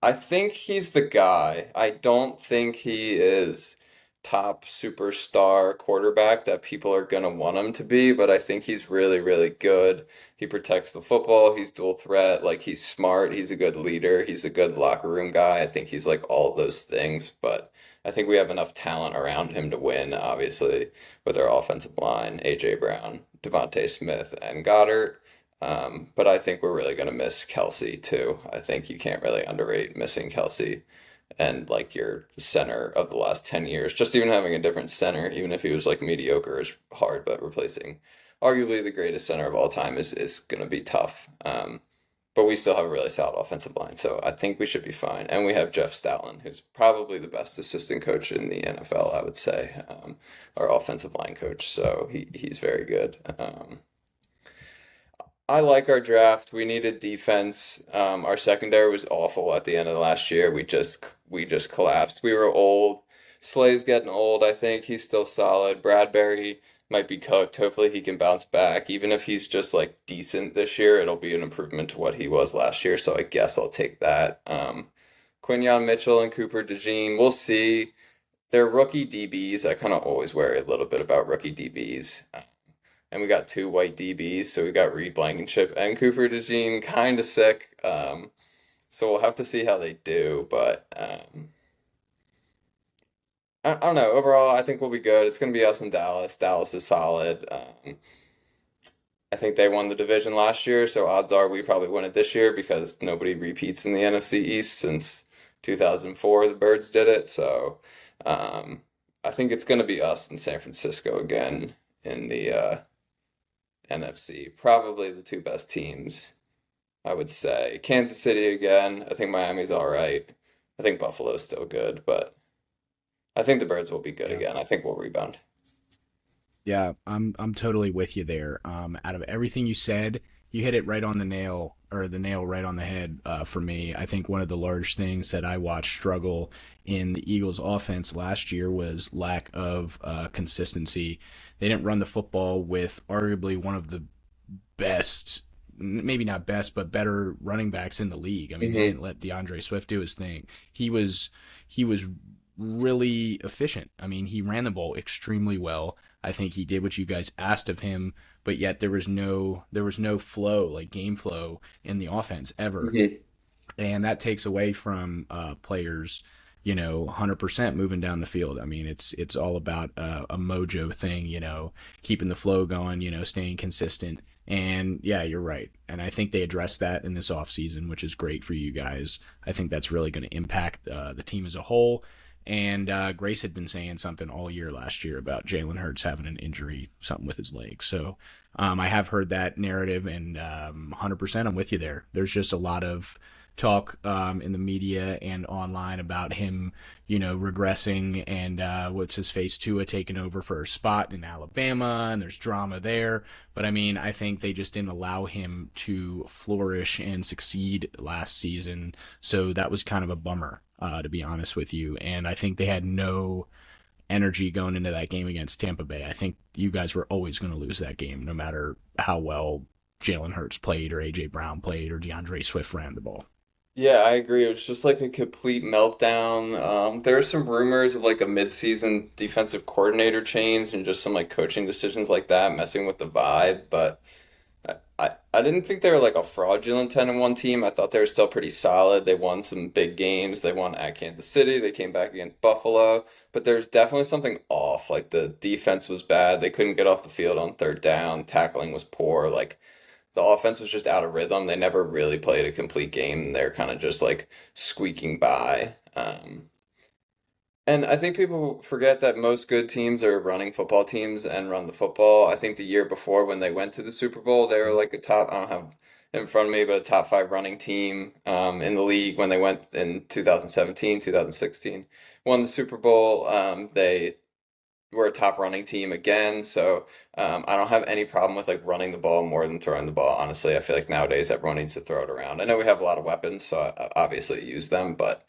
I think he's the guy. I don't think he is top superstar quarterback that people are gonna want him to be, but I think he's really, really good. He protects the football, he's dual threat, like he's smart, he's a good leader, he's a good locker room guy. I think he's like all of those things, but I think we have enough talent around him to win, obviously, with our offensive line, AJ Brown, Devontae Smith, and Goddard. But I think we're really going to miss Kelsey too. I think you can't really underrate missing Kelsey and like your center of the last 10 years. Just even having a different center, even if he was like mediocre, is hard, but replacing arguably the greatest center of all time is going to be tough. But we still have a really solid offensive line, so I think we should be fine. And we have Jeff Stoutland, who's probably the best assistant coach in the NFL, I would say, our offensive line coach. So he's very good. I like our draft. We needed defense. Our secondary was awful at the end of last year. We just collapsed. We were old. Slay's getting old. I think he's still solid. Bradbury might be cooked. Hopefully he can bounce back. Even if he's just like decent this year, it'll be an improvement to what he was last year. So I guess I'll take that. Quinyon Mitchell and Cooper DeJean. We'll see. They're rookie DBs. I kind of always worry a little bit about rookie DBs. And we got two white DBs, so we got Reed Blankenship and Cooper DeJean, kind of sick. So we'll have to see how they do, but I don't know. Overall, I think we'll be good. It's going to be us in Dallas. Dallas is solid. I think they won the division last year, so odds are we probably win it this year because nobody repeats in the NFC East since 2004. The Birds did it, so I think it's going to be us in San Francisco again in the NFC. Probably the two best teams, I would say. Kansas City again. I think Miami's all right. I think Buffalo's still good, but I think the Birds will be good Yeah. again. I think we'll rebound. Yeah, I'm totally with you there. Out of everything you said, you hit it right on the nail, or the nail right on the head for me. I think one of the large things that I watched struggle in the Eagles' offense last year was lack of consistency. They didn't run the football with arguably one of the best, maybe not best, but better running backs in the league. I mean, they hmm didn't let DeAndre Swift do his thing. He was really efficient. I mean, he ran the ball extremely well. I think he did what you guys asked of him, but yet there was no flow, like game flow in the offense ever. hmm And that takes away from players, 100% moving down the field. I mean, it's all about a mojo thing, keeping the flow going, staying consistent. And yeah, you're right. And I think they addressed that in this offseason, which is great for you guys. I think that's really going to impact the team as a whole. And Grace had been saying something all year last year about Jalen Hurts having an injury, something with his leg. So I have heard that narrative, and 100% I'm with you there. There's just a lot of talk in the media and online about him, regressing, and what's his face, Tua taking over for a spot in Alabama, and there's drama there. But I mean, I think they just didn't allow him to flourish and succeed last season. So that was kind of a bummer, to be honest with you. And I think they had no energy going into that game against Tampa Bay. I think you guys were always going to lose that game, no matter how well Jalen Hurts played or AJ Brown played or DeAndre Swift ran the ball. Yeah, I agree. It was just like a complete meltdown. There are some rumors of like a mid-season defensive coordinator change and just some like coaching decisions like that messing with the vibe, but I didn't think they were like a fraudulent 10-1 team. I thought they were still pretty solid. They won some big games. They won at Kansas City. They came back against Buffalo. But there's definitely something off. Like the defense was bad. They couldn't get off the field on third down. Tackling was poor. Like the offense was just out of rhythm. They never really played a complete game. They're kind of just like squeaking by. And I think people forget that most good teams are running football teams and run the football. I think the year before when they went to the Super Bowl, they were like a top, I don't have it in front of me, but a top five running team in the league when they went in 2017, 2016. Won the Super Bowl. They were a top running team again. So I don't have any problem with like running the ball more than throwing the ball. Honestly, I feel like nowadays everyone needs to throw it around. I know we have a lot of weapons, so I obviously use them, but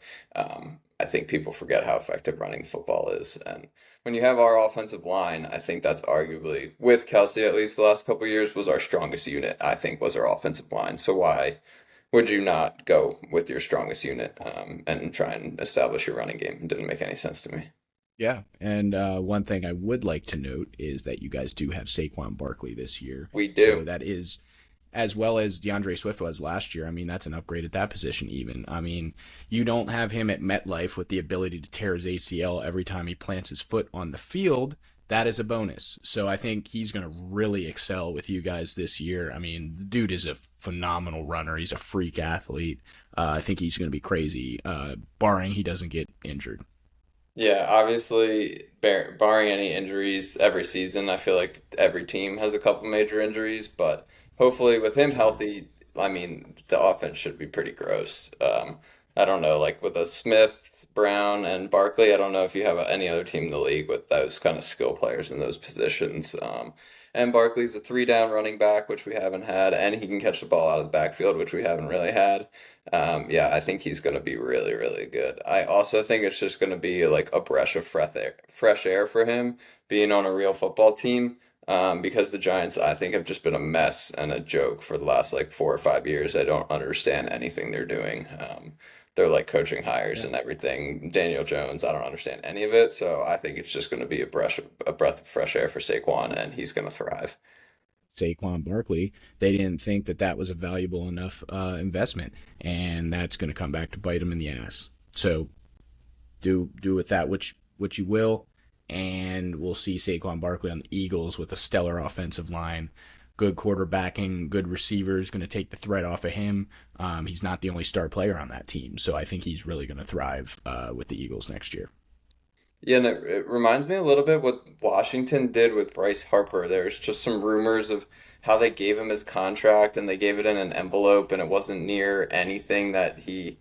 I think people forget how effective running football is. And when you have our offensive line, I think that's arguably, with Kelsey at least the last couple of years, was our strongest unit. I think was our offensive line. So why would you not go with your strongest unit and try and establish your running game? It didn't make any sense to me. Yeah, and one thing I would like to note is that you guys do have Saquon Barkley this year, We so do. that is as well as DeAndre Swift was last year. I mean, that's an upgrade at that position. Even I mean, you don't have him at MetLife with the ability to tear his ACL every time he plants his foot on the field. That is a bonus. So I think he's going to really excel with you guys this year. I mean, the dude is a phenomenal runner. He's a freak athlete. I think he's going to be crazy, barring he doesn't get injured. Yeah, obviously, barring any injuries every season, I feel like every team has a couple major injuries, but hopefully with him Sure. healthy, I mean, the offense should be pretty gross. I don't know, like with a Smith, Brown, and Barkley, I don't know if you have any other team in the league with those kind of skill players in those positions. And Barkley's a three down running back, which we haven't had, and he can catch the ball out of the backfield, which we haven't really had. Yeah, I think he's going to be really, really good. I also think it's just going to be like a breath of fresh air for him being on a real football team. Because the Giants, I think, have just been a mess and a joke for the last like 4 or 5 years. I don't understand anything they're doing. They're like coaching hires Yeah. and everything. Daniel Jones, I don't understand any of it. So I think it's just going to be a breath of fresh air for Saquon, and he's going to thrive. Saquon Barkley, they didn't think that that was a valuable enough investment, and that's going to come back to bite them in the ass. So do with that which you will, and we'll see Saquon Barkley on the Eagles with a stellar offensive line, good quarterbacking, good receivers, going to take the threat off of him. He's not the only star player on that team, so I think he's really going to thrive with the Eagles next year. Yeah, and it reminds me a little bit what Washington did with Bryce Harper. There's just some rumors of how they gave him his contract and they gave it in an envelope and it wasn't near anything that he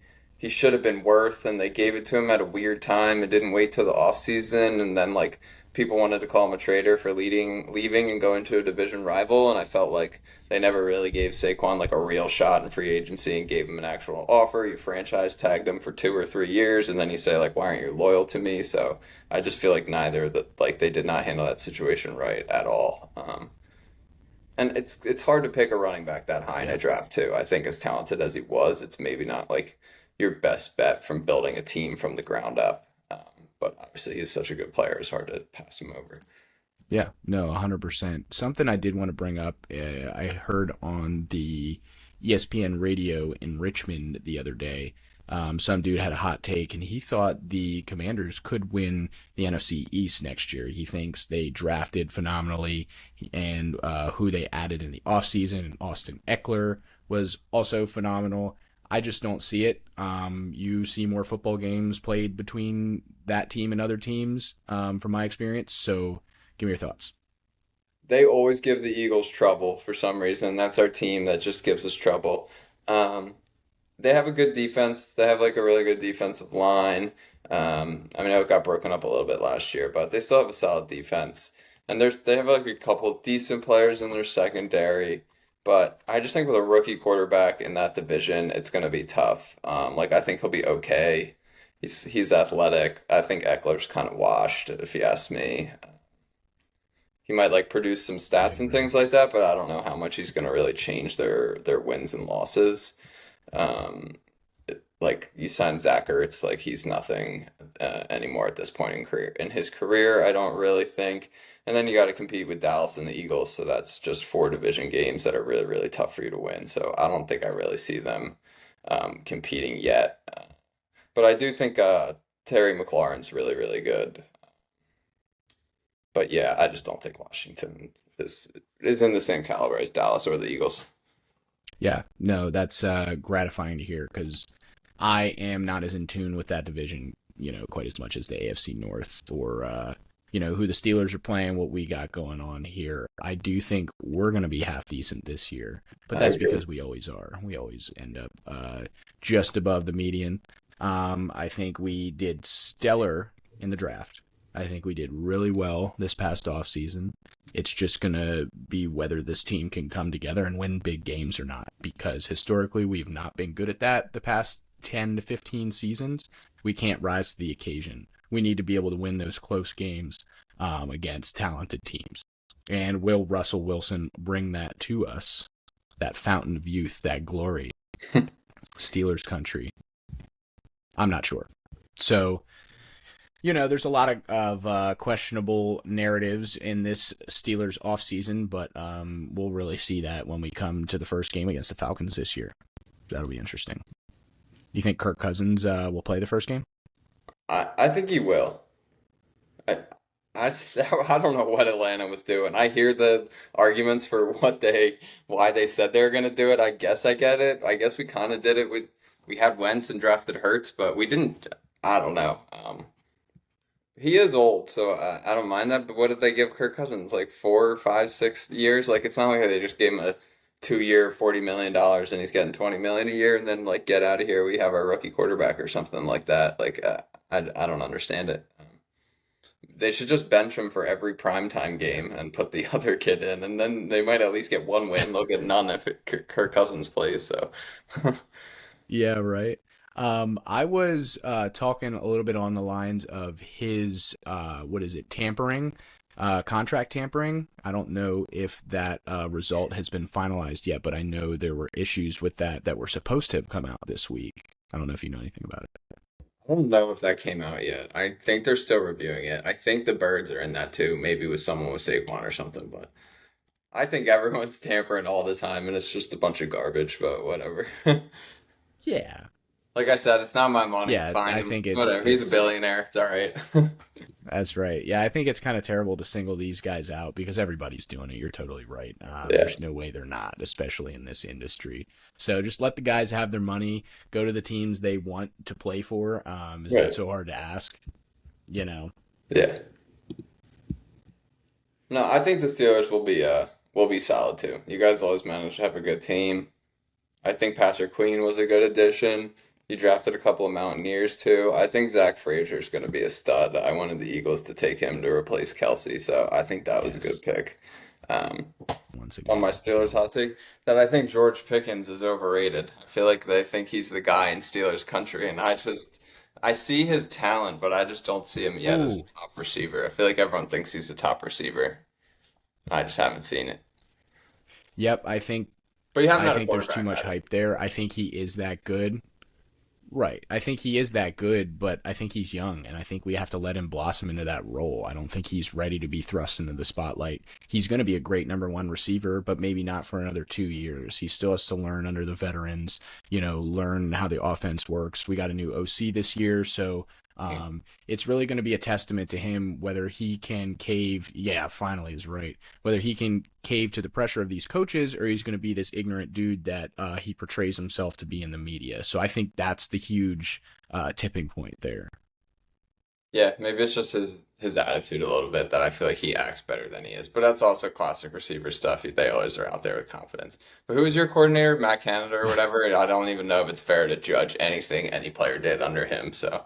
should have been worth and they gave it to him at a weird time and didn't wait till the off season and then like people wanted to call him a traitor for leaving and going to a division rival and I felt like they never really gave Saquon like a real shot in free agency and gave him an actual offer. You franchise tagged him for 2 or 3 years and then you say like why aren't you loyal to me? So I just feel like neither that like they did not handle that situation right at all. And it's hard to pick a running back that high in a Yeah. draft too. I think as talented as he was, it's maybe not like your best bet from building a team from the ground up. But obviously he's such a good player; it's hard to pass him over. Yeah, no, 100%. Something I did want to bring up, I heard on the ESPN radio in Richmond the other day. Some dude had a hot take, and he thought the Commanders could win the NFC East next year. He thinks they drafted phenomenally, and who they added in the offseason, and Austin Eckler was also phenomenal. I just don't see it. You see more football games played between that team and other teams, from my experience. So give me your thoughts. They always give the Eagles trouble for some reason. That's our team that just gives us trouble. Um, they have a good defense. They have like a really good defensive line. I mean, it got broken up a little bit last year, but they still have a solid defense. And they have like a couple of decent players in their secondary. But I just think with a rookie quarterback in that division, it's going to be tough. Like I think he'll be okay. He's athletic. I think Eckler's kind of washed, if you ask me. He might like produce some I stats and agree. things like that, but I don't know how much he's going to really change their wins and losses. Um, like you sign Zach Ertz, like he's nothing anymore at this point in his career. I don't really think. And then you got to compete with Dallas and the Eagles, so that's just four division games that are really really tough for you to win. So I don't think I really see them competing yet. But I do think Terry McLaurin's really really good. But yeah, I just don't think Washington is in the same caliber as Dallas or the Eagles. Yeah, no, that's gratifying to hear because I am not as in tune with that division, quite as much as the AFC North or, who the Steelers are playing, what we got going on here. I do think we're going to be half decent this year, but I that's agree. because we always are. We always end up just above the median. I think we did stellar in the draft. I think we did really well this past off season. It's just going to be whether this team can come together and win big games or not, because historically we've not been good at that the past 10 to 15 seasons. We can't rise to the occasion. We need to be able to win those close games against talented teams. And will Russell Wilson bring that to us, that fountain of youth, that glory, Steelers country? I'm not sure. So, there's a lot of questionable narratives in this Steelers offseason, but we'll really see that when we come to the first game against the Falcons this year. That'll be interesting. You think Kirk Cousins will play the first game? I think he will. I, I I don't know what Atlanta was doing. I hear the arguments for why they said they were going to do it. I guess I get it. I guess we kind of did it with we had Wentz and drafted Hurts, but we didn't. I don't know. He is old, so I don't mind that. But what did they give Kirk Cousins? Like 4, 5, 6 years? Like it's not like they just gave him a 2 year, $40 million, and he's getting 20 million a year, and then like get out of here. We have our rookie quarterback or something like that. Like I don't understand it. They should just bench him for every primetime game and put the other kid in, and then they might at least get one win. They'll get none if Kirk Cousins plays. So Yeah, right. I was talking a little bit on the lines of his what is it, tampering, contract tampering. I don't know if that result has been finalized yet, but I know there were issues with that were supposed to have come out this week. I don't know if you know anything about it. I don't know if that came out yet. I think they're still reviewing it. I think the birds are in that too, maybe with someone with Saquon or something. But I think everyone's tampering all the time, and it's just a bunch of garbage. But whatever. Yeah, Like I said, it's not my money. yeah. Find I him. think it's Whatever. He's a it's billionaire. It's all right. That's right. Yeah, I think it's kind of terrible to single these guys out because everybody's doing it. You're totally right. Yeah. There's no way they're not, especially in this industry. So just let the guys have their money, go to the teams they want to play for. Is that Right. so hard to ask? You know, Yeah. No, I think the Steelers will be solid too. You guys always manage to have a good team. I think Patrick Queen was a good addition. You drafted a couple of Mountaineers too. I think Zach Frazier is going to be a stud. I wanted the Eagles to take him to replace Kelsey, so I think that was a good yes. pick. Um, Once on my again, Steelers hot take, that I think George Pickens is overrated. I feel like they think he's the guy in Steelers country, and I see his talent, but I just don't see him yet as ooh, a top receiver. I feel like everyone thinks he's a top receiver. I just haven't seen it. yep. I think But you haven't I had a think there's too quarterback much either. hype there. I think he is that good. Right. I think he is that good, but I think he's young, and I think we have to let him blossom into that role. I don't think he's ready to be thrust into the spotlight. He's going to be a great number one receiver, but maybe not for another 2 years. He still has to learn under the veterans, learn how the offense works. We got a new OC this year, so it's really going to be a testament to him whether he can cave. Yeah, finally is right. Whether he can cave to the pressure of these coaches, or he's going to be this ignorant dude that he portrays himself to be in the media. So I think that's the huge tipping point there. Yeah, maybe it's just his attitude a little bit that I feel like he acts better than he is. But that's also classic receiver stuff. They always are out there with confidence. But who was your coordinator, Matt Canada or whatever? I don't even know if it's fair to judge anything any player did under him. So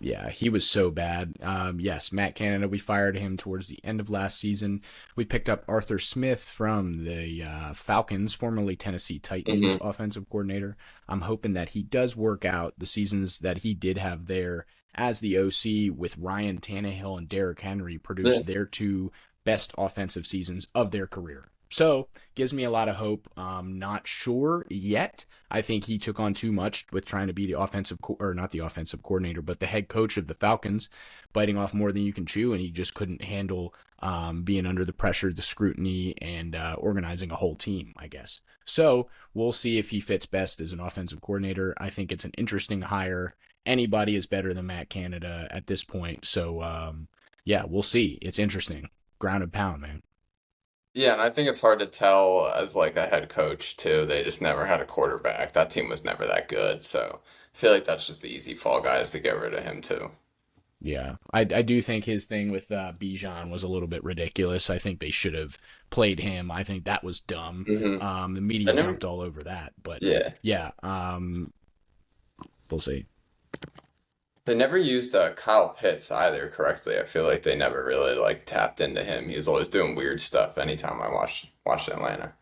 Yeah, he was so bad. Yes, Matt Canada, we fired him towards the end of last season. We picked up Arthur Smith from the Falcons, formerly Tennessee Titans hmm offensive coordinator. I'm hoping that he does work out the seasons that he did have there as the OC with Ryan Tannehill and Derrick Henry yeah, produced their two best offensive seasons of their career. So gives me a lot of hope. Not sure yet. I think he took on too much with trying to be the or not the offensive coordinator, but the head coach of the Falcons, biting off more than you can chew, and he just couldn't handle being under the pressure, the scrutiny, and organizing a whole team, I guess. So we'll see if he fits best as an offensive coordinator. I think it's an interesting hire. Anybody is better than Matt Canada at this point. So yeah, we'll see. It's interesting. Ground and pound, man. yeah, and I think it's hard to tell as like a head coach too. They just never had a quarterback. That team was never that good. So I feel like that's just the easy fall guys to get rid of him too. Yeah, I do think his thing with Bijan was a little bit ridiculous. I think they should have played him. I think that was dumb. hmm The I media never, jumped all over that, but yeah. yeah, we'll see. They never used Kyle Pitts either correctly. I feel like they never really like tapped into him. He was always doing weird stuff anytime I watched Atlanta.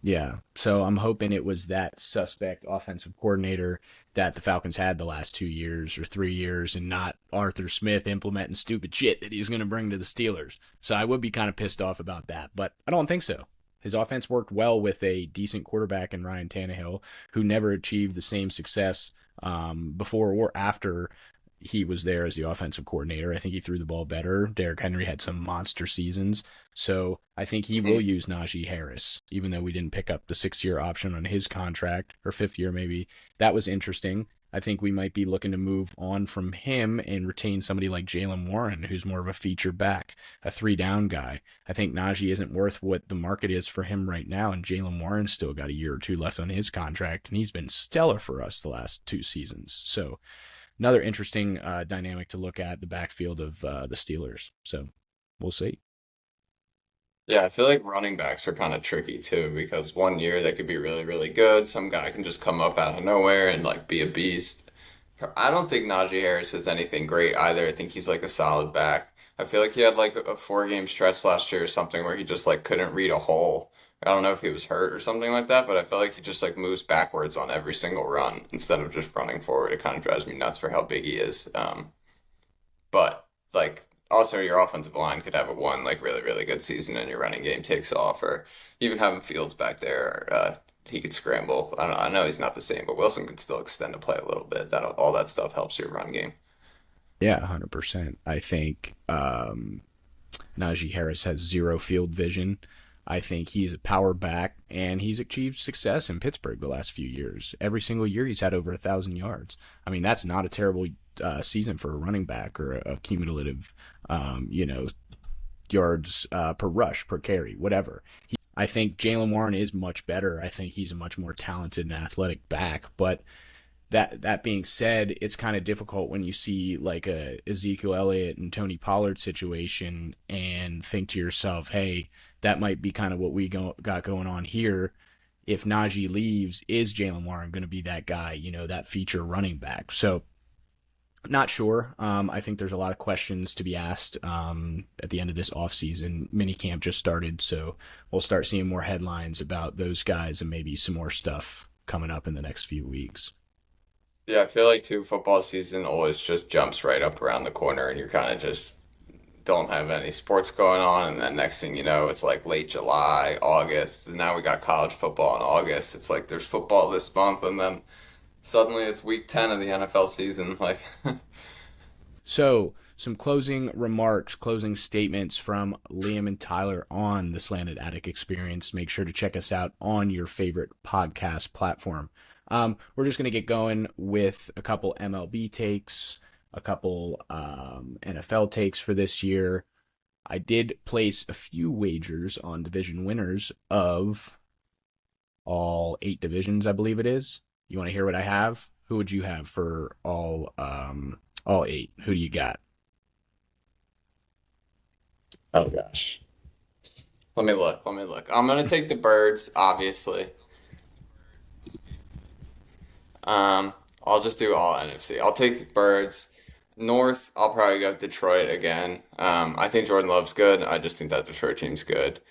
Yeah, so I'm hoping it was that suspect offensive coordinator that the Falcons had the last 2 years or 3 years, and not Arthur Smith implementing stupid shit that he's going to bring to the Steelers. So I would be kind of pissed off about that, but I don't think so. His offense worked well with a decent quarterback in Ryan Tannehill, who never achieved the same success before or after he was there as the offensive coordinator. I think he threw the ball better. Derrick Henry had some monster seasons. So I think he will Mhm. use Najee Harris, even though we didn't pick up the 6 year option on his contract, or 5th year maybe. That was interesting. I think we might be looking to move on from him and retain somebody like Jalen Warren, who's more of a feature back, a 3 down guy. I think Najee isn't worth what the market is for him right now, and Jalen Warren's still got a year or two left on his contract, and he's been stellar for us the last 2 seasons. So another interesting dynamic to look at the backfield of the Steelers. So we'll see. Yeah, I feel like running backs are kind of tricky too because one year they could be really, really good. Some guy can just come up out of nowhere and like be a beast. I don't think Najee Harris is anything great either. I think he's like a solid back. I feel like he had like a 4 game stretch last year or something where he just like couldn't read a hole. I don't know if he was hurt or something like that, but I feel like he just like moves backwards on every single run instead of just running forward. It kind of drives me nuts for how big he is. But like also your offensive line could have a one like really really good season and your running game takes off, or even having Fields back there. He could scramble. I don't know. I know he's not the same, but Wilson can still extend the play a little bit. That all that stuff helps your run game. Yeah, 100%. I think Najee Harris has zero field vision. I think he's a power back, and he's achieved success in Pittsburgh the last few years. Every single year, he's had over 1,000 yards. I mean, that's not a terrible season for a running back, or a cumulative, yards per rush, per carry, whatever. I think Jalen Warren is much better. I think he's a much more talented and athletic back. But that being said, it's kind of difficult when you see like a Ezekiel Elliott and Tony Pollard situation and think to yourself, hey, that might be kind of what got going on here. If Najee leaves, is Jalen Warren going to be that guy, that feature running back? So not sure. I think there's a lot of questions to be asked at the end of this offseason. Minicamp just started, so we'll start seeing more headlines about those guys and maybe some more stuff coming up in the next few weeks. Yeah, I feel like too football season always just jumps right up around the corner, and you're kind of just don't have any sports going on, and then next thing you know, it's like late July, August, and now we got college football in August. It's like there's football this month, and then Suddenly it's week 10 of the NFL season. Like, So, some closing remarks, closing statements from Liam and Tyler on the Slanted Attic Experience. Make sure to check us out on your favorite podcast platform. We're just going to get going with a couple MLB takes, a couple NFL takes for this year. I did place a few wagers on division winners of all 8 divisions, I believe it is. You want to hear what I have? Who would you have for all 8? Who do you got? oh gosh. Let me look. Let me look. I'm gonna take the birds, obviously. Um, I'll just do all NFC. I'll take the birds. North, I'll probably go Detroit again. I think Jordan Love's good. I just think that Detroit team's good.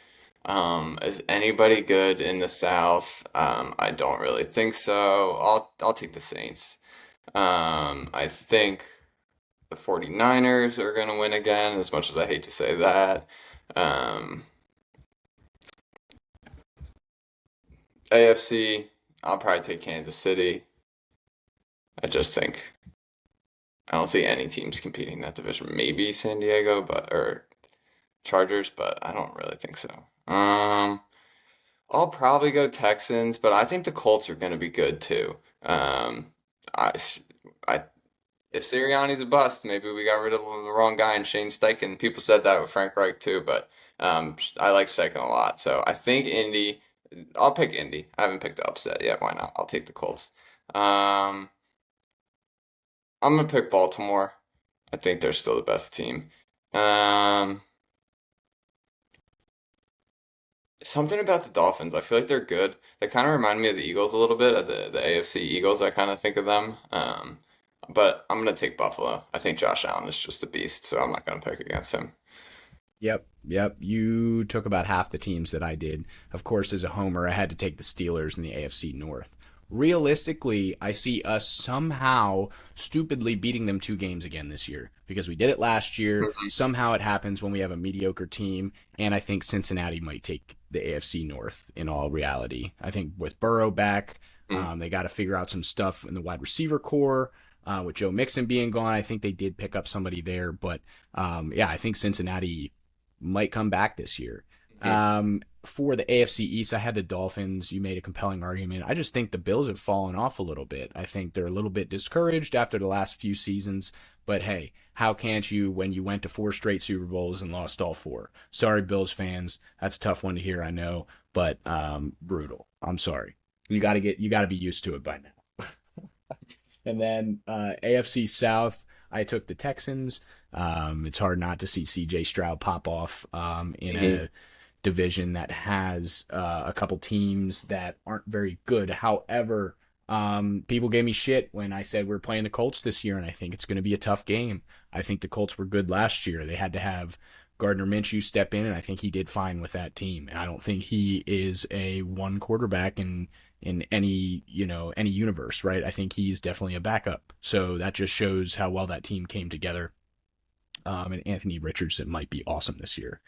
Is anybody good in the South? I don't really think so. I'll take the Saints. I think the 49ers are gonna win again, as much as I hate to say that. Um, AFC, I'll probably take Kansas City. I just think I don't see any teams competing in that division. Maybe San Diego, but or Chargers, but I don't really think so. Um, I'll probably go Texans, but I think the Colts are going to be good too. I, I, if Sirianni's a bust, maybe we got rid of the wrong guy and Shane Steichen. People said that with Frank Reich too, but I like Steichen a lot. So I think Indy. I'll pick Indy. I haven't picked the upset yet. Why not? I'll take the Colts. Um, I'm gonna pick Baltimore. I think they're still the best team. Um, Something about the Dolphins. I feel like they're good. They kind of remind me of the Eagles a little bit, of the AFC Eagles. I kind of think of them. But I'm gonna take Buffalo. I think Josh Allen is just a beast, so I'm not gonna pick against him. Yep. You took about half the teams that I did. Of course, as a homer, I had to take the Steelers in the AFC North. Realistically, I see us somehow stupidly beating them 2 games again this year because we did it last year. Somehow it happens when we have a mediocre team, and I think Cincinnati might take the AFC North in all reality. I think with Burrow back, Mhm. they got to figure out some stuff in the wide receiver core. With Joe Mixon being gone, I think they did pick up somebody there, but yeah, I think Cincinnati might come back this year. Mhm. For the AFC East, I had the Dolphins. You made a compelling argument. I just think the Bills have fallen off a little bit. I think they're a little bit discouraged after the last few seasons. But hey, how can't you when you went to 4 straight Super Bowls and lost all 4? Sorry, Bills fans. That's a tough one to hear, I know, but brutal. I'm sorry. You got to be used to it by now. And then AFC South, I took the Texans. It's hard not to see CJ Stroud pop off in Mhm. a division that has a couple teams that aren't very good. However, people gave me shit when I said we're playing the Colts this year, and I think it's going to be a tough game. I think the Colts were good last year. They had to have Gardner Minshew step in, and I think he did fine with that team. And I don't think he is a one quarterback in any any universe, right? I think he's definitely a backup. So that just shows how well that team came together. And Anthony Richardson might be awesome this year.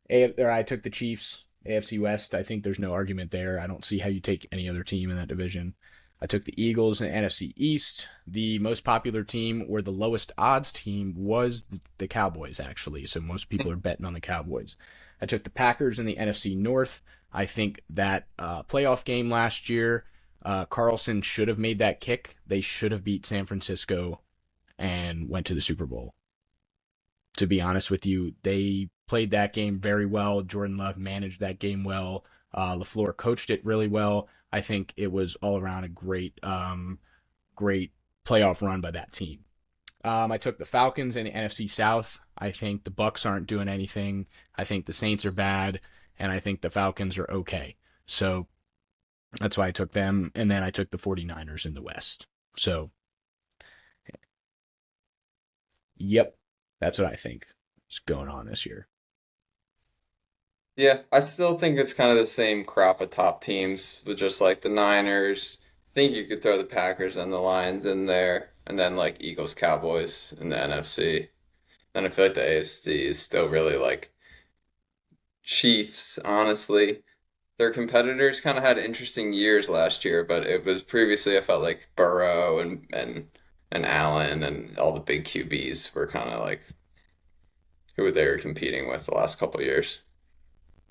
I took the Chiefs, AFC West. I think there's no argument there. I don't see how you take any other team in that division. I took the Eagles in NFC East. The most popular team or the lowest odds team was the Cowboys, actually. So most people are betting on the Cowboys. I took the Packers in the NFC North. I think that playoff game last year, Carlson should have made that kick. They should have beat San Francisco and went to the Super Bowl. To be honest with you, they played that game very well. Jordan Love managed that game well. LaFleur coached it really well. I think it was all around a great playoff run by that team. I took the Falcons in the NFC South. I think the Bucks aren't doing anything. I think the Saints are bad, and I think the Falcons are okay. So that's why I took them. And then I took the 49ers in the West. So, yep, that's what I think is going on this year. Yeah, I still think it's kind of the same crop of top teams with just like the Niners. I think you could throw the Packers and the Lions in there, and then like Eagles, Cowboys in the NFC. And I feel like the AFC is still really like Chiefs, honestly. their competitors kind of had interesting years last year, but it was previously I felt like Burrow and Allen and all the big QBs were kind of like who they were competing with the last couple of years.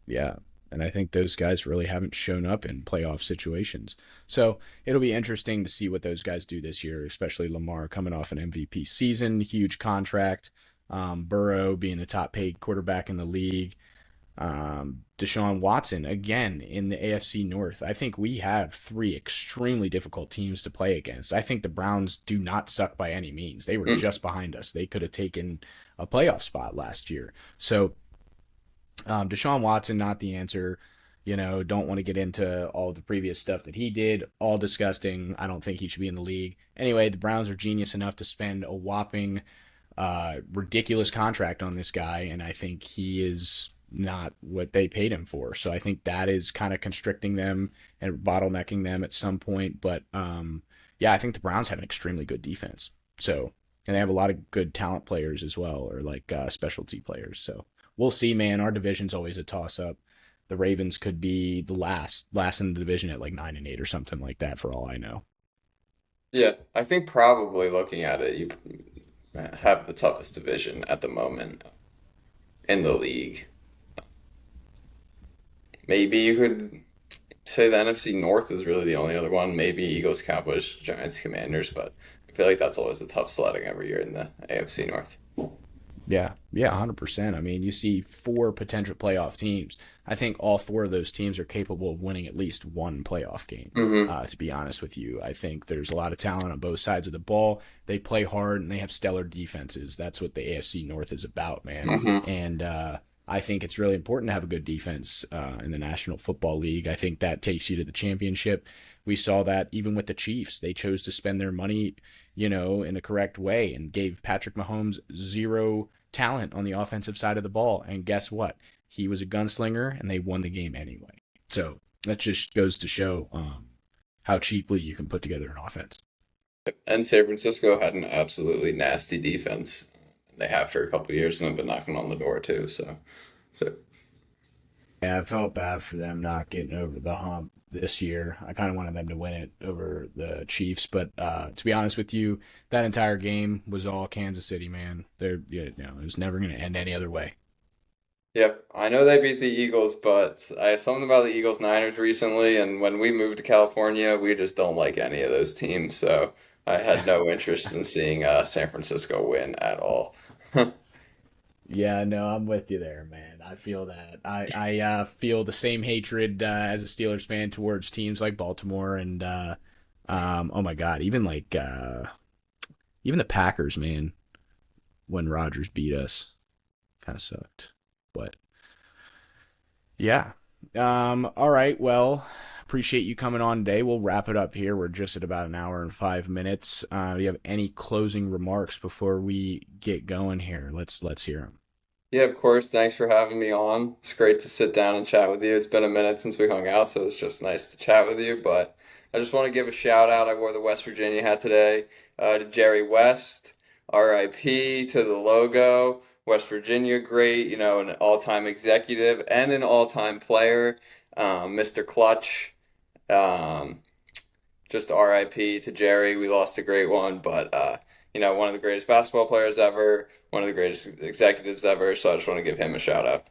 Yeah. And I think those guys really haven't shown up in playoff situations. So it'll be interesting to see what those guys do this year, especially Lamar coming off an MVP season, huge contract. Burrow being the top paid quarterback in the league. Deshaun Watson, again, in the AFC North. I think we have three extremely difficult teams to play against. I think the Browns do not suck by any means. They were Mm. just behind us. They could have taken a playoff spot last year. So Deshaun Watson, not the answer. Don't want to get into all the previous stuff that he did. All disgusting. I don't think he should be in the league. Anyway, the Browns are genius enough to spend a whopping, ridiculous contract on this guy, and I think he is not what they paid him for. So I think that is kind of constricting them and bottlenecking them at some point. But yeah, I think the Browns have an extremely good defense. So, and they have a lot of good talent players as well, or like specialty players. So we'll see, man. Our division's always a toss up. The Ravens could be the last in the division at like 9-8 or something like that, for all I know. Yeah, I think probably looking at it, you have the toughest division at the moment in the league. Maybe you could say the NFC North is really the only other one. Maybe Eagles, Cowboys, Giants, Commanders, but I feel like that's always a tough sledding every year in the AFC North. Yeah, yeah, 100%. I mean, you see four potential playoff teams. I think all four of those teams are capable of winning at least one playoff game. Hmm. To be honest with you, I think there's a lot of talent on both sides of the ball. They play hard and they have stellar defenses. That's what the AFC North is about, man. Hmm. And I think it's really important to have a good defense in the National Football League. I think that takes you to the championship. We saw that even with the Chiefs. They chose to spend their money, in the correct way and gave Patrick Mahomes zero talent on the offensive side of the ball. And guess what? He was a gunslinger and they won the game anyway. So that just goes to show how cheaply you can put together an offense. And San Francisco had an absolutely nasty defense. They have for a couple of years and have been knocking on the door too. So Yeah, I felt bad for them not getting over the hump this year. I kind of wanted them to win it over the Chiefs, but to be honest with you, that entire game was all Kansas City, man. It was never going to end any other way. yep, I know they beat the Eagles, but I something about the Eagles Niners recently, and when we moved to California, we just don't like any of those teams. So I had no interest in seeing San Francisco win at all. Yeah, no, I'm with you there, man. I feel that. I feel the same hatred as a Steelers fan towards teams like Baltimore and oh my God, even the Packers, man. When Rodgers beat us, kind of sucked. But yeah. All right. Well, appreciate you coming on today. We'll wrap it up here. We're just at about an hour and 5 minutes. Do you have any closing remarks before we get going here? Let's hear them. Yeah, of course. Thanks for having me on. It's great to sit down and chat with you. It's been a minute since we hung out, so it's just nice to chat with you. But I just want to give a shout out. I wore the West Virginia hat today to Jerry West, RIP to the logo. West Virginia, great, an all-time executive and an all-time player. Mr. Clutch. Um, just RIP to Jerry. We lost a great one, but one of the greatest basketball players ever, one of the greatest executives ever. So I just want to give him a shout out.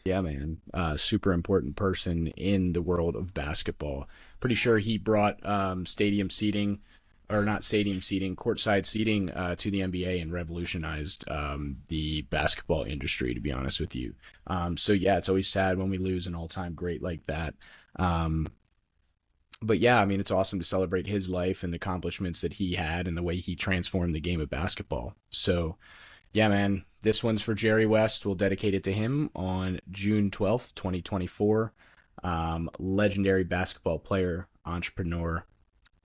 Yeah, man. Super important person in the world of basketball. Pretty sure he brought stadium seating, or not stadium seating, courtside seating to the NBA and revolutionized the basketball industry, to be honest with you. So, yeah, it's always sad when we lose an all-time great like that. Um, but, yeah, I mean, it's awesome to celebrate his life and the accomplishments that he had and the way he transformed the game of basketball. So, yeah, man, this one's for Jerry West. We'll dedicate it to him on June 12th, 2024. Legendary basketball player, entrepreneur,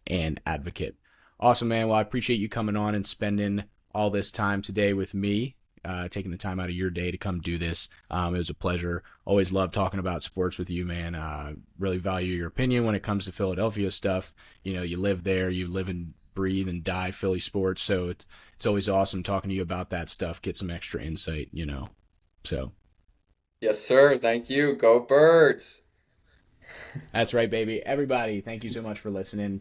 and advocate. Awesome, man. Well, I appreciate you coming on and spending all this time today with me, taking the time out of your day to come do this. It was a pleasure. Always love talking about sports with you, man. Really value your opinion when it comes to Philadelphia stuff. You live there, you live and breathe and die Philly sports, so it's always awesome talking to you about that stuff. Get some extra insight. So Yes, sir. Thank you. Go Birds. That's right, baby. Everybody, thank you so much for listening.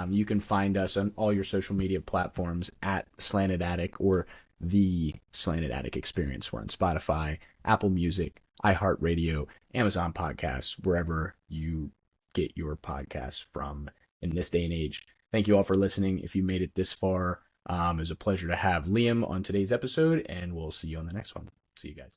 You can find us on all your social media platforms at Slanted Attic or the Slanted Attic Experience. We're on Spotify, Apple Music, iHeartRadio, Amazon Podcasts, wherever you get your podcasts from in this day and age. Thank you all for listening. If you made it this far, it was a pleasure to have Liam on today's episode, and we'll see you on the next one. See you guys.